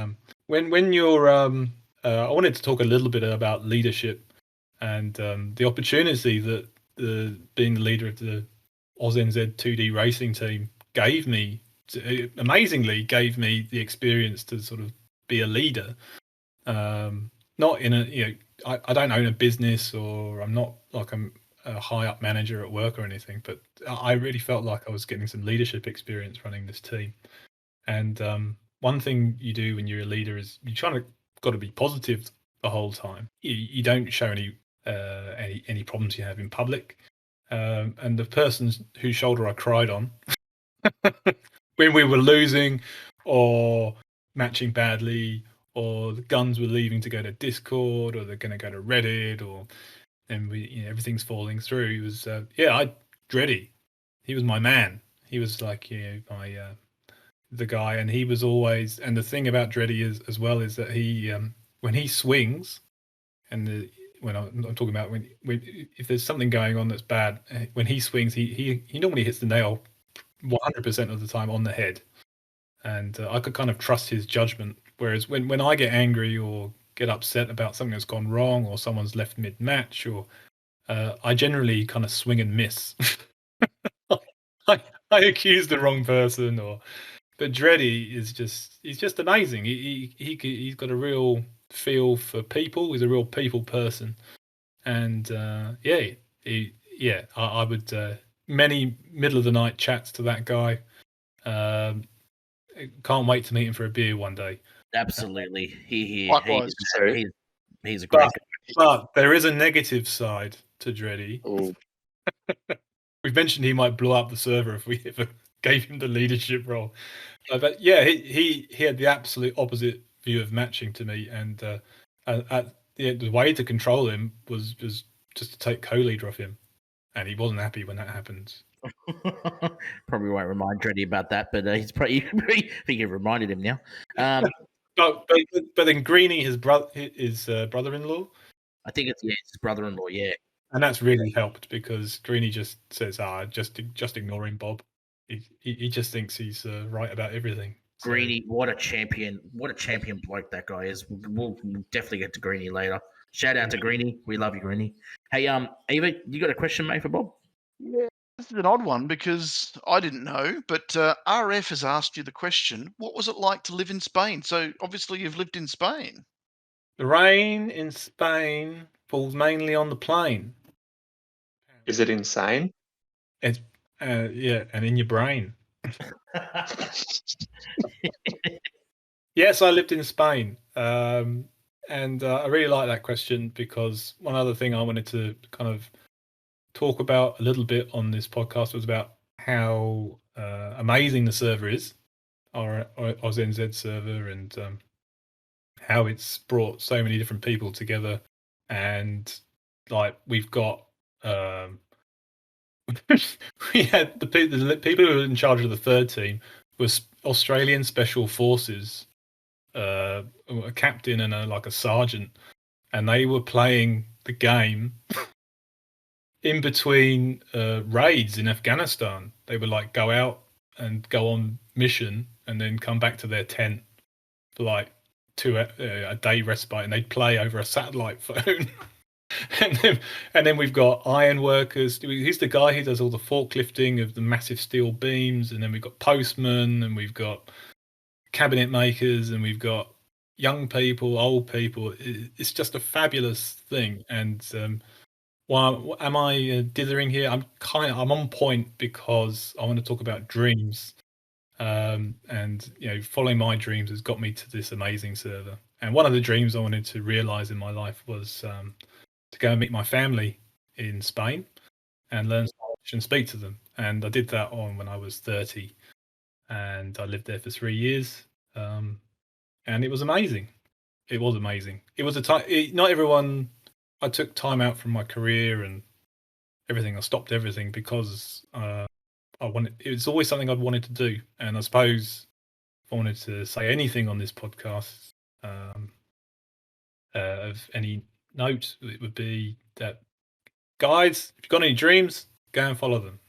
when you're. I wanted to talk a little bit about leadership and the opportunity that being the leader of the AUSNZ 2D racing team amazingly gave me the experience to sort of be a leader. Not in I don't own a business, or I'm not like I'm a high up manager at work or anything, but I really felt like I was getting some leadership experience running this team. And one thing you do when you're a leader is you got to be positive the whole time. You don't show any problems you have in public. And the person whose shoulder I cried on when we were losing or matching badly, or the guns were leaving to go to Discord, or they're going to go to Reddit, and everything's falling through. It was Dreddy. He was my man. He was like the guy, and he was always. And the thing about Dreddy is as well is that he when he swings, and when I'm talking about when if there's something going on that's bad, when he swings, he normally hits the nail 100% of the time on the head, and I could kind of trust his judgment. Whereas when I get angry or get upset about something that's gone wrong, or someone's left mid-match, or I generally kind of swing and miss. I accuse the wrong person, but Dreddy he's just amazing. He's got a real feel for people. He's a real people person, and I would many middle of the night chats to that guy. Can't wait to meet him for a beer one day. Absolutely. Likewise. He's a great guy. But there is a negative side to Dreddy. We've mentioned he might blow up the server if we ever gave him the leadership role. But yeah, he had the absolute opposite view of matching to me, and the way to control him was just to take co-leader off him, and he wasn't happy when that happened. Probably won't remind Dreddy about that, but he's probably I think you reminded him now. But then Greenie, his brother-in-law. I think it's his brother-in-law, yeah. And that's really helped because Greenie just says, just ignore him, Bob. He just thinks he's right about everything. So. Greenie, what a champion bloke that guy is. We'll definitely get to Greenie later. Shout out to Greenie. We love you, Greenie. Hey, Eva, you got a question, mate, for Bob? Yeah, this is an odd one because I didn't know, but RF has asked you the question, what was it like to live in Spain? So obviously you've lived in Spain. The rain in Spain falls mainly on the plain. Is it insane? It's and in your brain. Yes, I lived in Spain, and I really like that question because one other thing I wanted to kind of talk about a little bit on this podcast was about how amazing the server is, our AUSNZ server, and how it's brought so many different people together, and like we've got. We had the people who were in charge of the third team was Australian Special Forces, a captain and a sergeant, and they were playing the game in between raids in Afghanistan. They would like go out and go on mission and then come back to their tent for like a day respite, and they'd play over a satellite phone. And then we've got iron workers. He's the guy who does all the forklifting of the massive steel beams. And then we've got postmen, and we've got cabinet makers, and we've got young people, old people. It's just a fabulous thing. And am I dithering here? I'm on point because I want to talk about dreams. And following my dreams has got me to this amazing server. And one of the dreams I wanted to realize in my life was to go and meet my family in Spain and learn Spanish and speak to them. And I did that when I was 30, and I lived there for 3 years. And it was amazing. It was amazing. It was a time. Not everyone. I took time out from my career and everything. I stopped everything because I wanted. It was always something I'd wanted to do. And I suppose if I wanted to say anything on this podcast of any note, it would be that, guys, if you've got any dreams, go and follow them.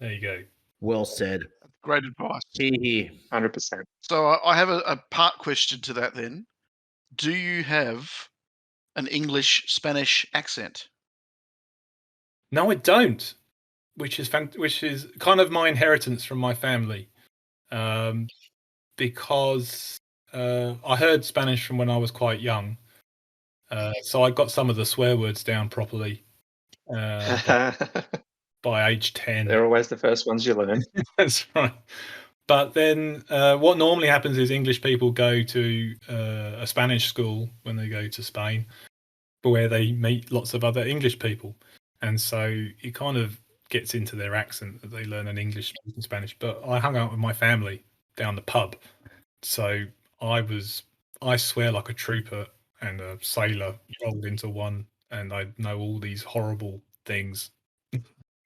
There you go. Well said. Great advice. Here. 100%. So I have a part question to that then. Do you have an English-Spanish accent? No, I don't, which is kind of my inheritance from my family, because I heard Spanish from when I was quite young. So I got some of the swear words down properly by age 10. They're always the first ones you learn. That's right. But then what normally happens is English people go to a Spanish school when they go to Spain, where they meet lots of other English people. And so it kind of gets into their accent that they learn an English and Spanish. But I hung out with my family down the pub. So I swear like a trooper and a sailor rolled into one, and I know all these horrible things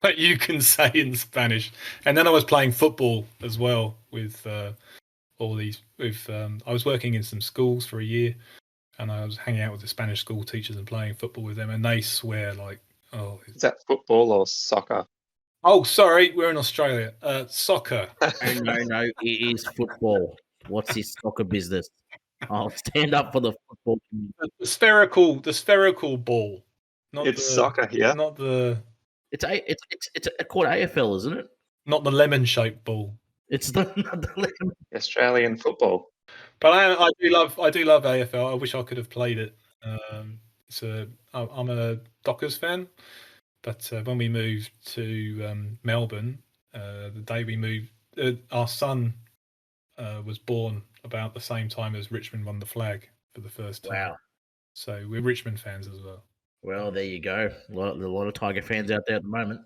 that you can say in Spanish. And then I was playing football as well with all these. I was working in some schools for a year, and I was hanging out with the Spanish school teachers and playing football with them, and they swear like, oh, Is that football or soccer? oh, sorry, we're in Australia. Soccer. No, it is football. What's this soccer business? I'll stand up for the football community. The spherical ball, not It's the soccer here. not the It's called AFL, isn't it? not the lemon-shaped ball. It's the Australian football. But I do love AFL. I wish I could have played it. I'm a Dockers fan, but when we moved to Melbourne, the day we moved, our son was born about the same time as Richmond won the flag for the first time. Wow. So we're Richmond fans as well. Well, there you go. A lot of Tiger fans out there at the moment.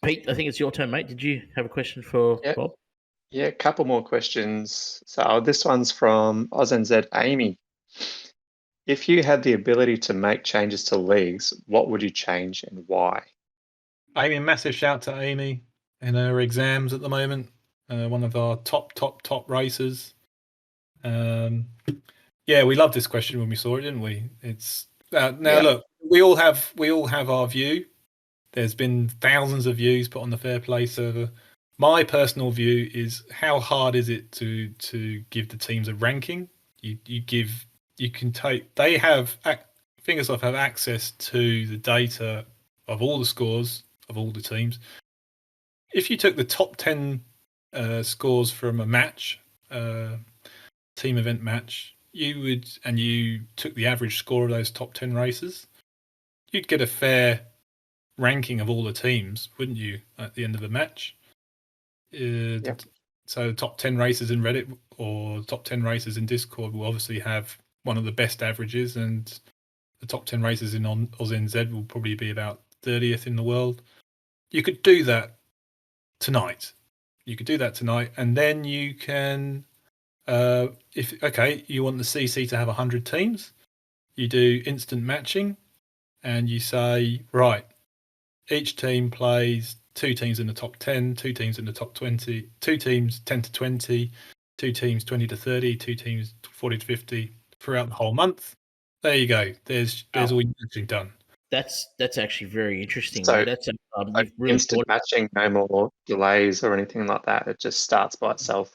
Pete, I think it's your turn, mate. Did you have a question for Yep. Bob? Yeah, a couple more questions. So this one's from AUSNZ Amy. If you had the ability to make changes to leagues, what would you change and why? Amy, massive shout to Amy in her exams at the moment. One of our top racers. Yeah, we loved this question when we saw it, didn't we? It's now look, we all have our view. There's been thousands of views put on the Fair Play server. My personal view is how hard is it to give the teams a ranking? Fingersoft have access to the data of all the scores of all the teams. If you took the top 10 scores from a match, team event match, you took the average score of those top 10 races, you'd get a fair ranking of all the teams, wouldn't you, at the end of the match? So top 10 races in Reddit or top 10 races in Discord will obviously have one of the best averages, and the top 10 races in AUSNZ will probably be about 30th in the world. You could do that tonight. And then you can, if you want the CC to have 100 teams, you do instant matching, and you say, right, each team plays 2 teams in the top 10, 2 teams in the top 20, 2 teams 10 to 20, 2 teams 20 to 30, 2 teams 40 to 50 throughout the whole month. There you go. There's all your matching done. That's actually very interesting. So, That's like you've really instant matching, no more delays or anything like that. It just starts by itself.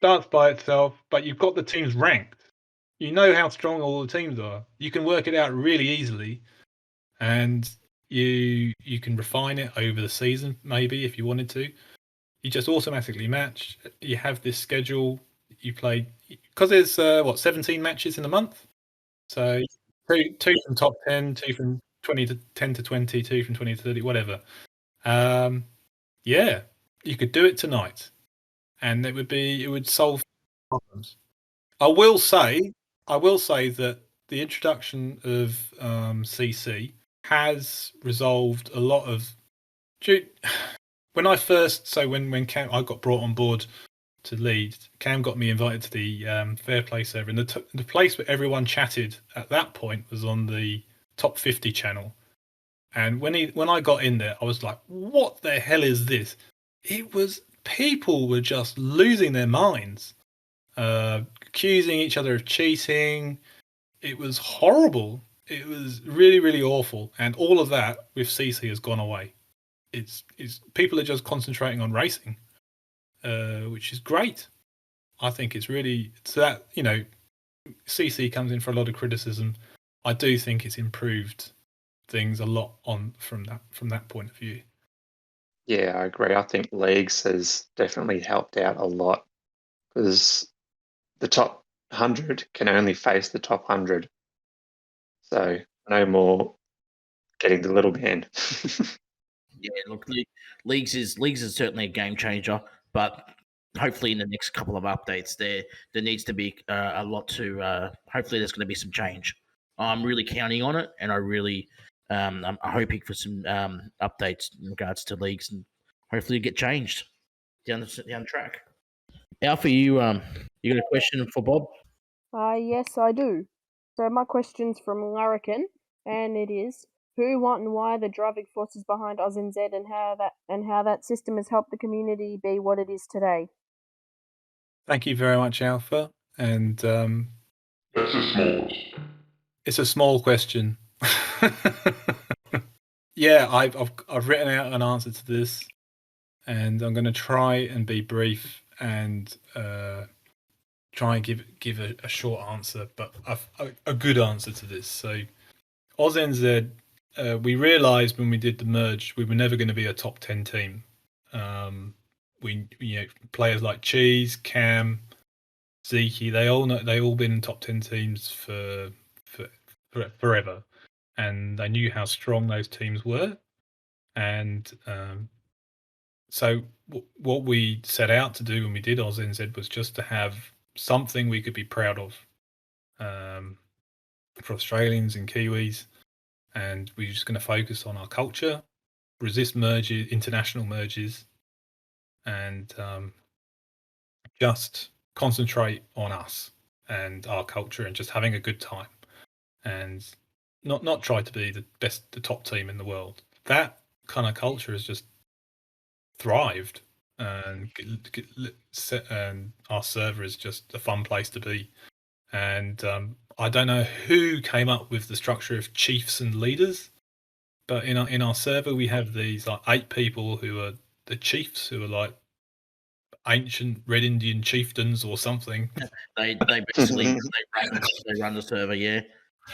Starts by itself, but you've got the teams ranked. You know how strong all the teams are. You can work it out really easily, and you can refine it over the season, maybe if you wanted to. You just automatically match. You have this schedule. You play because there's 17 matches in a month. So two from top 10, 2 from 20 to 10 to 20, 2 from 20 to 30, whatever. Yeah, you could do it tonight, and it would solve problems. I will say that the introduction of CC has resolved a lot of. When I got brought on board to lead, Cam got me invited to the Fair Play server, and the place where everyone chatted at that point was on the top 50 channel. And when I got in there, I was like, "What the hell is this?" People were just losing their minds, accusing each other of cheating. It was horrible. It was really, really awful, and all of that with CC has gone away. It's people are just concentrating on racing, which is great. I think it's really that CC comes in for a lot of criticism. I do think it's improved things a lot from that point of view. Yeah, I agree. I think leagues has definitely helped out a lot because the top 100 can only face the top 100. So no more getting the little man. Yeah, look, leagues is certainly a game changer, but hopefully in the next couple of updates, there needs to be a lot to. Hopefully, there's going to be some change. I'm really counting on it, and I'm hoping for some updates in regards to leagues, and hopefully get changed down the track. Alpha, you got a question for Bob? Yes, I do. So my question's from Larrikin, and it is: who, what, and why are the driving forces behind AUSNZ, and how that system has helped the community be what it is today? Thank you very much, Alpha. And That's a small question. it's a small question. Yeah, I've written out an answer to this, and I'm going to try and be brief and try and give a short answer, but a good answer to this. So, AUSNZ, we realised when we did the merge we were never going to be a top 10 team. Players like Cheese, Cam, Zeke, they all been in top 10 teams for forever, and they knew how strong those teams were. And so what we set out to do when we did AUSNZ was just to have something we could be proud of for Australians and Kiwis, and we're just going to focus on our culture, resist merges, international merges, and just concentrate on us and our culture and just having a good time, and not try to be the top team in the world. That kind of culture has just thrived, and our server is just a fun place to be. And I don't know who came up with the structure of chiefs and leaders, but in our server we have these like 8 people who are the chiefs, who are like ancient Red Indian chieftains or something. They basically they run the server. Yeah,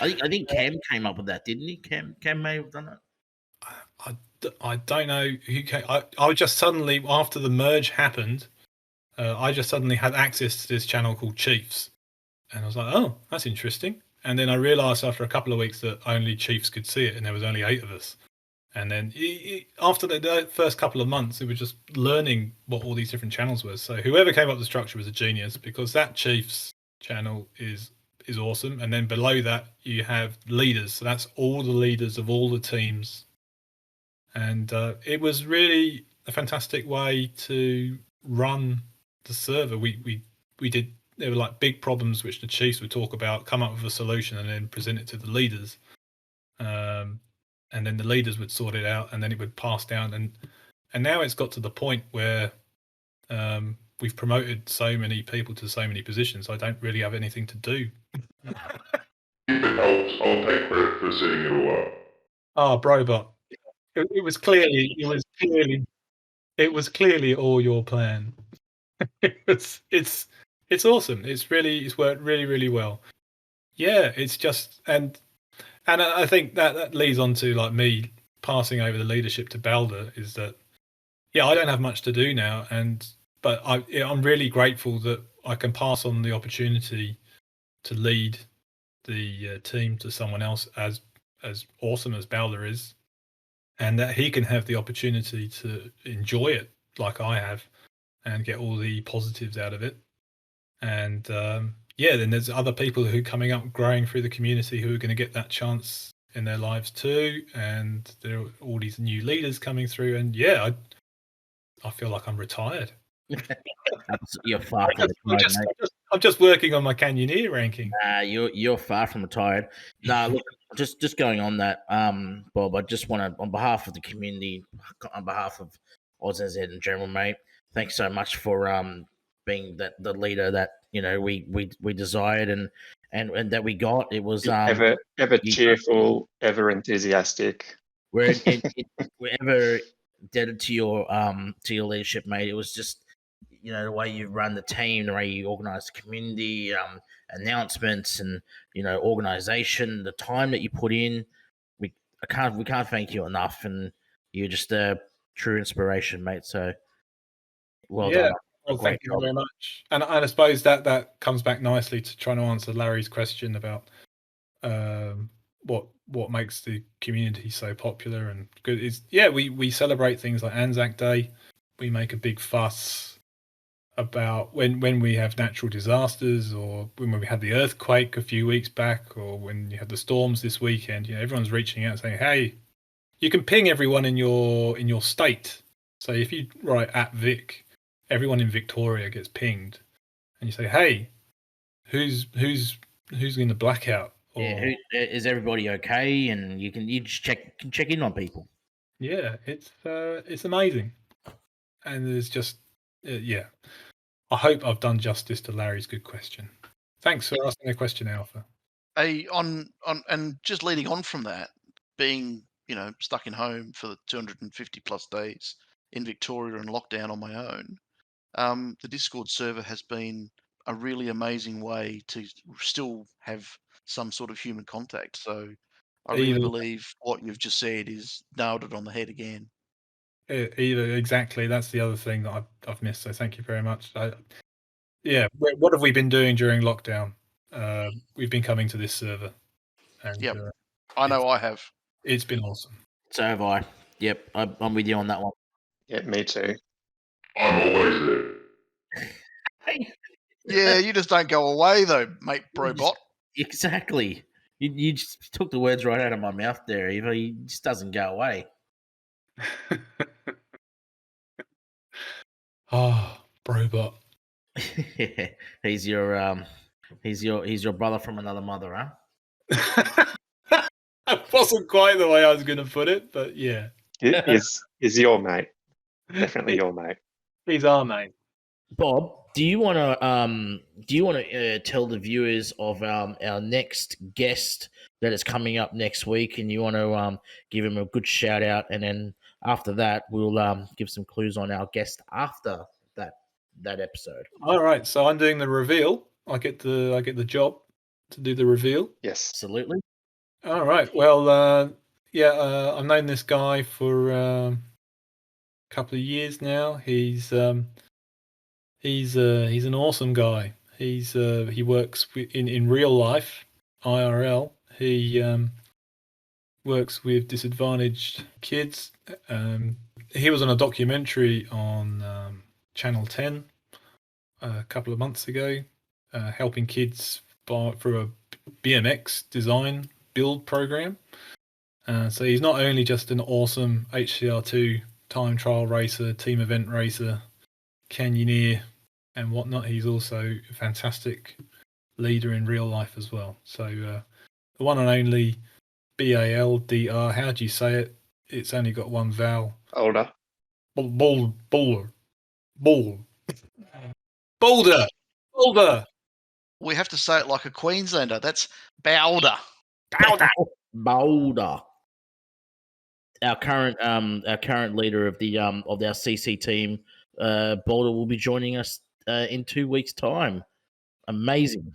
I think Cam came up with that, didn't he? Cam may have done it. I don't know who came. I just suddenly, after the merge happened, I just suddenly had access to this channel called Chiefs, and I was like, oh, that's interesting. And then I realised after a couple of weeks that only Chiefs could see it, and there was only 8 of us. And then after the first couple of months, we were just learning what all these different channels were. So whoever came up with the structure was a genius, because that Chiefs channel is awesome. And then below that, you have leaders. So that's all the leaders of all the teams. And it was really a fantastic way to run the server. We did, there were like big problems which the Chiefs would talk about, come up with a solution, and then present it to the leaders. And then the leaders would sort it out, and then it would pass down. And now it's got to the point where we've promoted so many people to so many positions, I don't really have anything to do. If it helps, I'll take credit for setting it all up. Oh, Brobot. It was clearly all your plan. It's awesome. It's worked really, really well. Yeah, it's just and I think that leads on to like me passing over the leadership to Balder, is that I don't have much to do now, but I'm really grateful that I can pass on the opportunity to lead the team to someone else as awesome as Balder is, and that he can have the opportunity to enjoy it like I have and get all the positives out of it. And then there's other people who are coming up, growing through the community, who are going to get that chance in their lives too. And there are all these new leaders coming through. And I feel like I'm retired. You're far from retired, mate. I'm just working on my Canyoneer ranking. You're far from retired. No, look, just going on that, Bob, I just want to, on behalf of the community, on behalf of AUSNZ in general, mate, thanks so much for being the leader that we desired and that we got. It was ever cheerful, ever enthusiastic. We're ever indebted to your leadership, mate. It was just the way you run the team, the way you organize the community, announcements, and organization, the time that you put in. We can't thank you enough, and you're just a true inspiration, mate. So well done. Well, thank you very much. And I suppose that comes back nicely to trying to answer Larry's question about what makes the community so popular and good. Is we celebrate things like Anzac Day. We make a big fuss. about when we have natural disasters, or when we had the earthquake a few weeks back, or when you had the storms this weekend. Everyone's reaching out saying, "Hey, you can ping everyone in your state." So if you write @Vic, everyone in Victoria gets pinged, and you say, "Hey, who's in the blackout?" Or is everybody okay? And you just check in on people. Yeah, it's amazing, and there's just yeah. I hope I've done justice to Larry's good question. Thanks for asking a question, Alpha. And just leading on from that, being stuck in home for the 250 plus days in Victoria and lockdown on my own, the Discord server has been a really amazing way to still have some sort of human contact. So I really believe what you've just said is nailed it on the head again. Exactly. That's the other thing that I've missed. So thank you very much. What have we been doing during lockdown? We've been coming to this server. And, yep. I know I have. It's been awesome. So have I. Yep, I'm with you on that one. Yeah, me too. I'm always there. Yeah, you just don't go away though, mate, Brobot. Exactly. You just took the words right out of my mouth there, Eva. He just doesn't go away. Brobot. He's your brother from another mother, huh? That wasn't quite the way I was going to put it, but yeah. Is your mate. Definitely your mate. He's our mate. Bob, do you want to tell the viewers of our next guest that is coming up next week, and you want to give him a good shout out, and then after that we'll give some clues on our guest after that episode. All right, so I'm doing the reveal. I get the job to do the reveal. Yes, absolutely. All right. Well, I've known this guy for a couple of years now. He's an awesome guy. He works in real life, IRL. He works with disadvantaged kids. He was on a documentary on Channel 10 a couple of months ago, helping kids through a BMX design build program. So he's not only just an awesome HCR2 time trial racer, team event racer, canyoneer, and whatnot. He's also a fantastic leader in real life as well. So the one and only BALDR. How do you say it? It's only got one vowel. Older. Boulder. We have to say it like a Queenslander. That's Boulder. Boulder. Our current leader of the of our CC team, Boulder, will be joining us in 2 weeks' time. Amazing.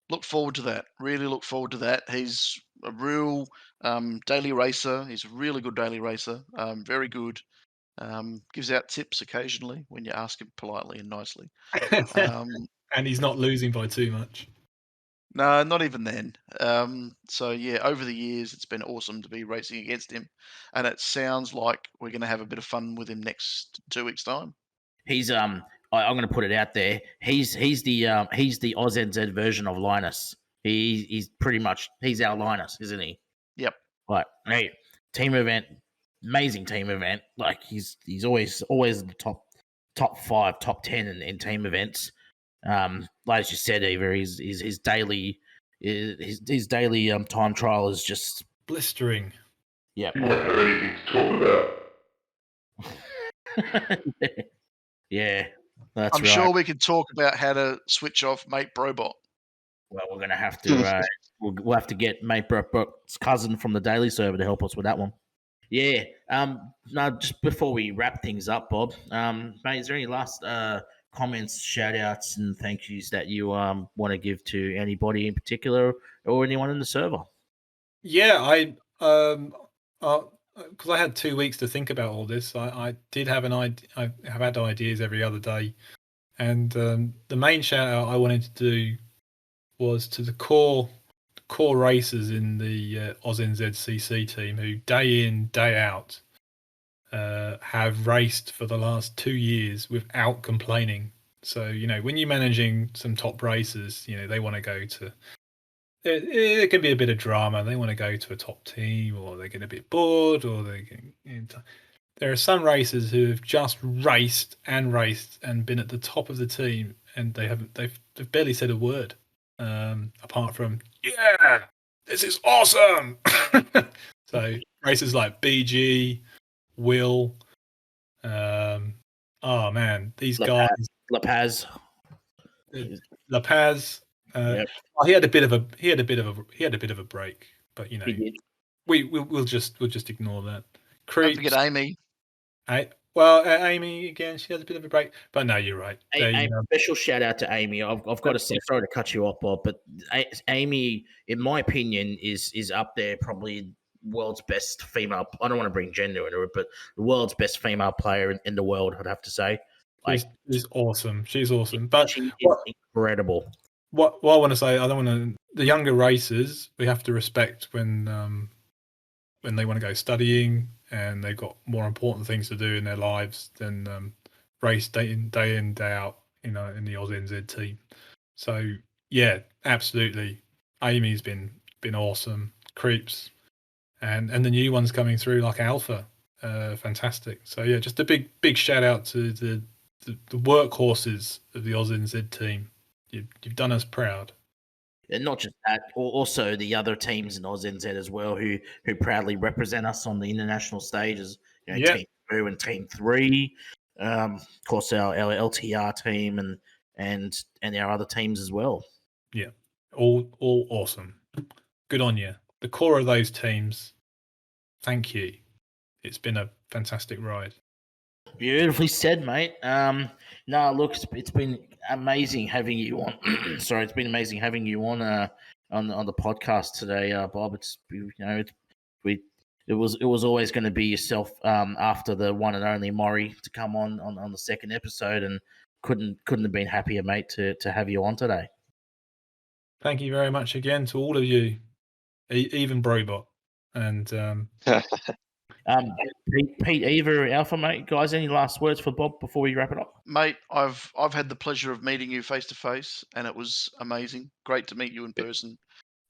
Look forward to that. Really look forward to that. He's a real daily racer. He's a really good daily racer. Very good. Gives out tips occasionally when you ask him politely and nicely. And he's not losing by too much. No, not even then. So yeah, over the years, it's been awesome to be racing against him, and it sounds like we're going to have a bit of fun with him next 2 weeks' time. He's I'm going to put it out there. He's the AUSNZ version of Linus. He's pretty much our Linus, isn't he? Yep. Like, hey, team event, amazing team event. Like he's always in the top 5, top 10 in team events. Like as you said, Eva, his daily time trial is just blistering. Yeah. You won't have anything to talk about. Yeah, that's I'm right. sure we could talk about how to switch off Mate Brobot. Well, we're going to have to we'll have to get Mate Brobot's cousin from the Daily Server to help us with that one. Yeah. Now, just before we wrap things up, Bob, mate, is there any last comments, shout outs, and thank yous that you want to give to anybody in particular or anyone in the server? Yeah, because I had 2 weeks to think about all this. I did have an idea. I have had ideas every other day, and the main shout out I wanted to do was to the core racers in the AUSNZ CC team who day in day out have raced for the last 2 years without complaining. So, when you're managing some top racers, they want to go to. It can be a bit of drama. They want to go to a top team, or they get a bit bored, or they get. There are some racers who have just raced and been at the top of the team, and they've barely said a word, apart from "Yeah, this is awesome." So racers like BG, Will, oh man, these guys, La Paz. La Paz. Yep. He had a bit of a break, but He did. we'll just ignore that. Don't Creeps. forget Amy. Amy again, she has a bit of a break, but no, you're right. Special shout out to Amy. I've got to say, sorry to cut you off, Bob, but Amy, in my opinion, is up there, probably world's best female. I don't want to bring gender into it, but the world's best female player in the world, I'd have to say. She's awesome. She's awesome, but she is incredible. What I want to say, I don't want to. The younger racers, we have to respect when they want to go studying and they've got more important things to do in their lives than race day in day out, in the AUSNZ team. So yeah, absolutely. Amy's been awesome. Creeps, and the new ones coming through like Alpha, fantastic. So yeah, just a big shout out to the workhorses of the AUSNZ team. You've done us proud. And not just that, also the other teams in AUSNZ as well, who proudly represent us on the international stages. Team 2 and Team 3, of course our LTR team and our other teams as well. Yeah, all awesome. Good on you. The core of those teams. Thank you. It's been a fantastic ride. Beautifully said, mate. No, look, it's been amazing having you on. Sorry, it's been amazing having you on the podcast today, Bob. It was always going to be yourself after the one and only Maury to come on the second episode, and couldn't have been happier, mate, to have you on today. Thank you very much again to all of you, even Brobot, and Pete, Eva, Alpha, mate, guys, any last words for Bob before we wrap it up? Mate, I've had the pleasure of meeting you face to face, and it was amazing. Great to meet you in person.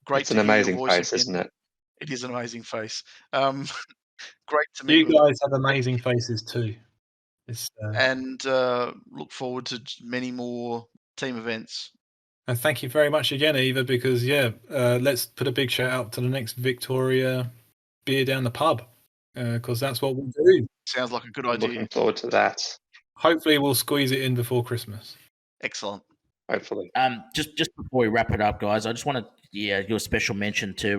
Great It's to an hear amazing your voice face, again. isn't it? It is an amazing face. Great to meet you guys have amazing faces too. And look forward to many more team events. And thank you very much again, Eva, because let's put a big shout out to the next Victoria beer down the pub, because that's what we'll do. Sounds like a good idea. Looking forward to that. Hopefully, we'll squeeze it in before Christmas. Excellent. Hopefully. Just before we wrap it up, guys, I just want to give a special mention to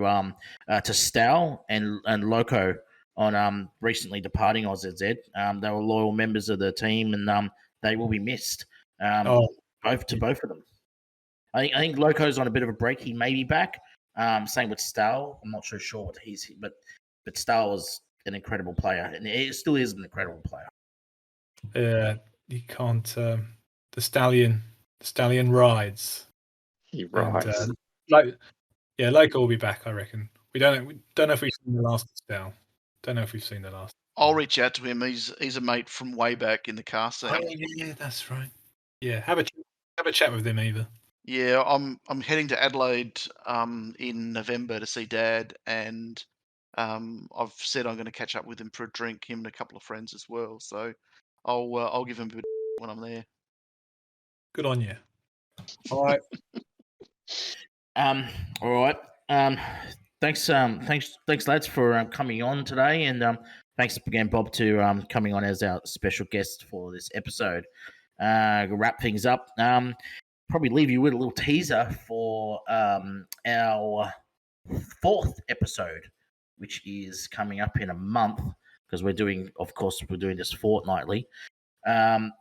Stal and Loco on recently departing AUSNZ. They were loyal members of the team, and they will be missed. Both of them. I think Loco's on a bit of a break. He may be back. Same with Stal. I'm not so sure what but Stal was an incredible player, and he still is an incredible player. You can't. The stallion rides. He rides. And, Loco will be back, I reckon. We don't know if we've seen the last of Stal. Don't know if we've seen the last. I'll reach out to him. He's a mate from way back in the car scene. Oh, yeah, that's right. Yeah, have a chat with him, Eva. Yeah, I'm heading to Adelaide in November to see Dad, and I've said I'm going to catch up with him for a drink, him and a couple of friends as well. So I'll give him a bit when I'm there. Good on you. All right. All right. Thanks, lads, for coming on today, and thanks again, Bob, to coming on as our special guest for this episode. Wrap things up. Probably leave you with a little teaser for our fourth episode, which is coming up in a month, because we're doing this fortnightly. Our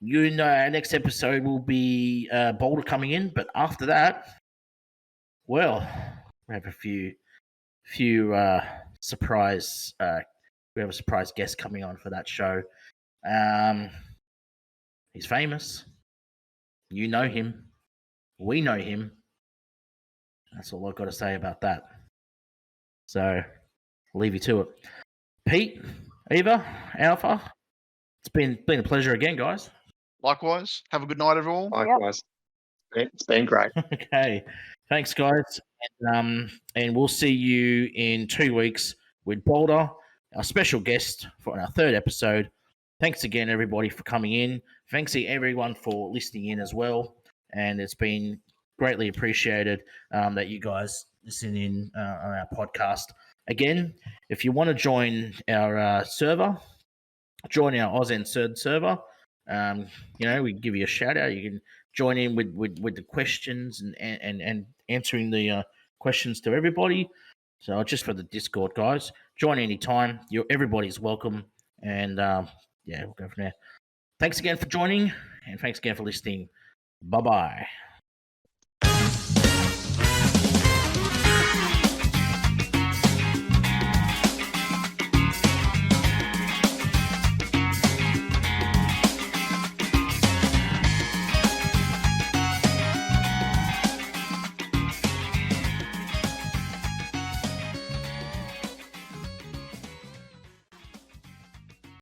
next episode will be Boulder coming in, but after that, well, we have a few surprise. We have a surprise guest coming on for that show. He's famous. You know him. We know him. That's all I've got to say about that. So, I'll leave you to it. Pete, Eva, Alpha, it's been a pleasure again, guys. Likewise, have a good night, everyone. Likewise. It's been great. Okay, thanks, guys, and we'll see you in 2 weeks with Boulder, our special guest for our third episode. Thanks again, everybody, for coming in. Thanks to everyone for listening in as well, and it's been greatly appreciated that you guys listen in on our podcast. Again, if you want to join our server, join our AUSNZ server. We can give you a shout out. You can join in with the questions and answering the questions to everybody. So just for the Discord guys, join anytime. Everybody's welcome, and we'll go from there. Thanks again for joining, and thanks again for listening. Bye bye.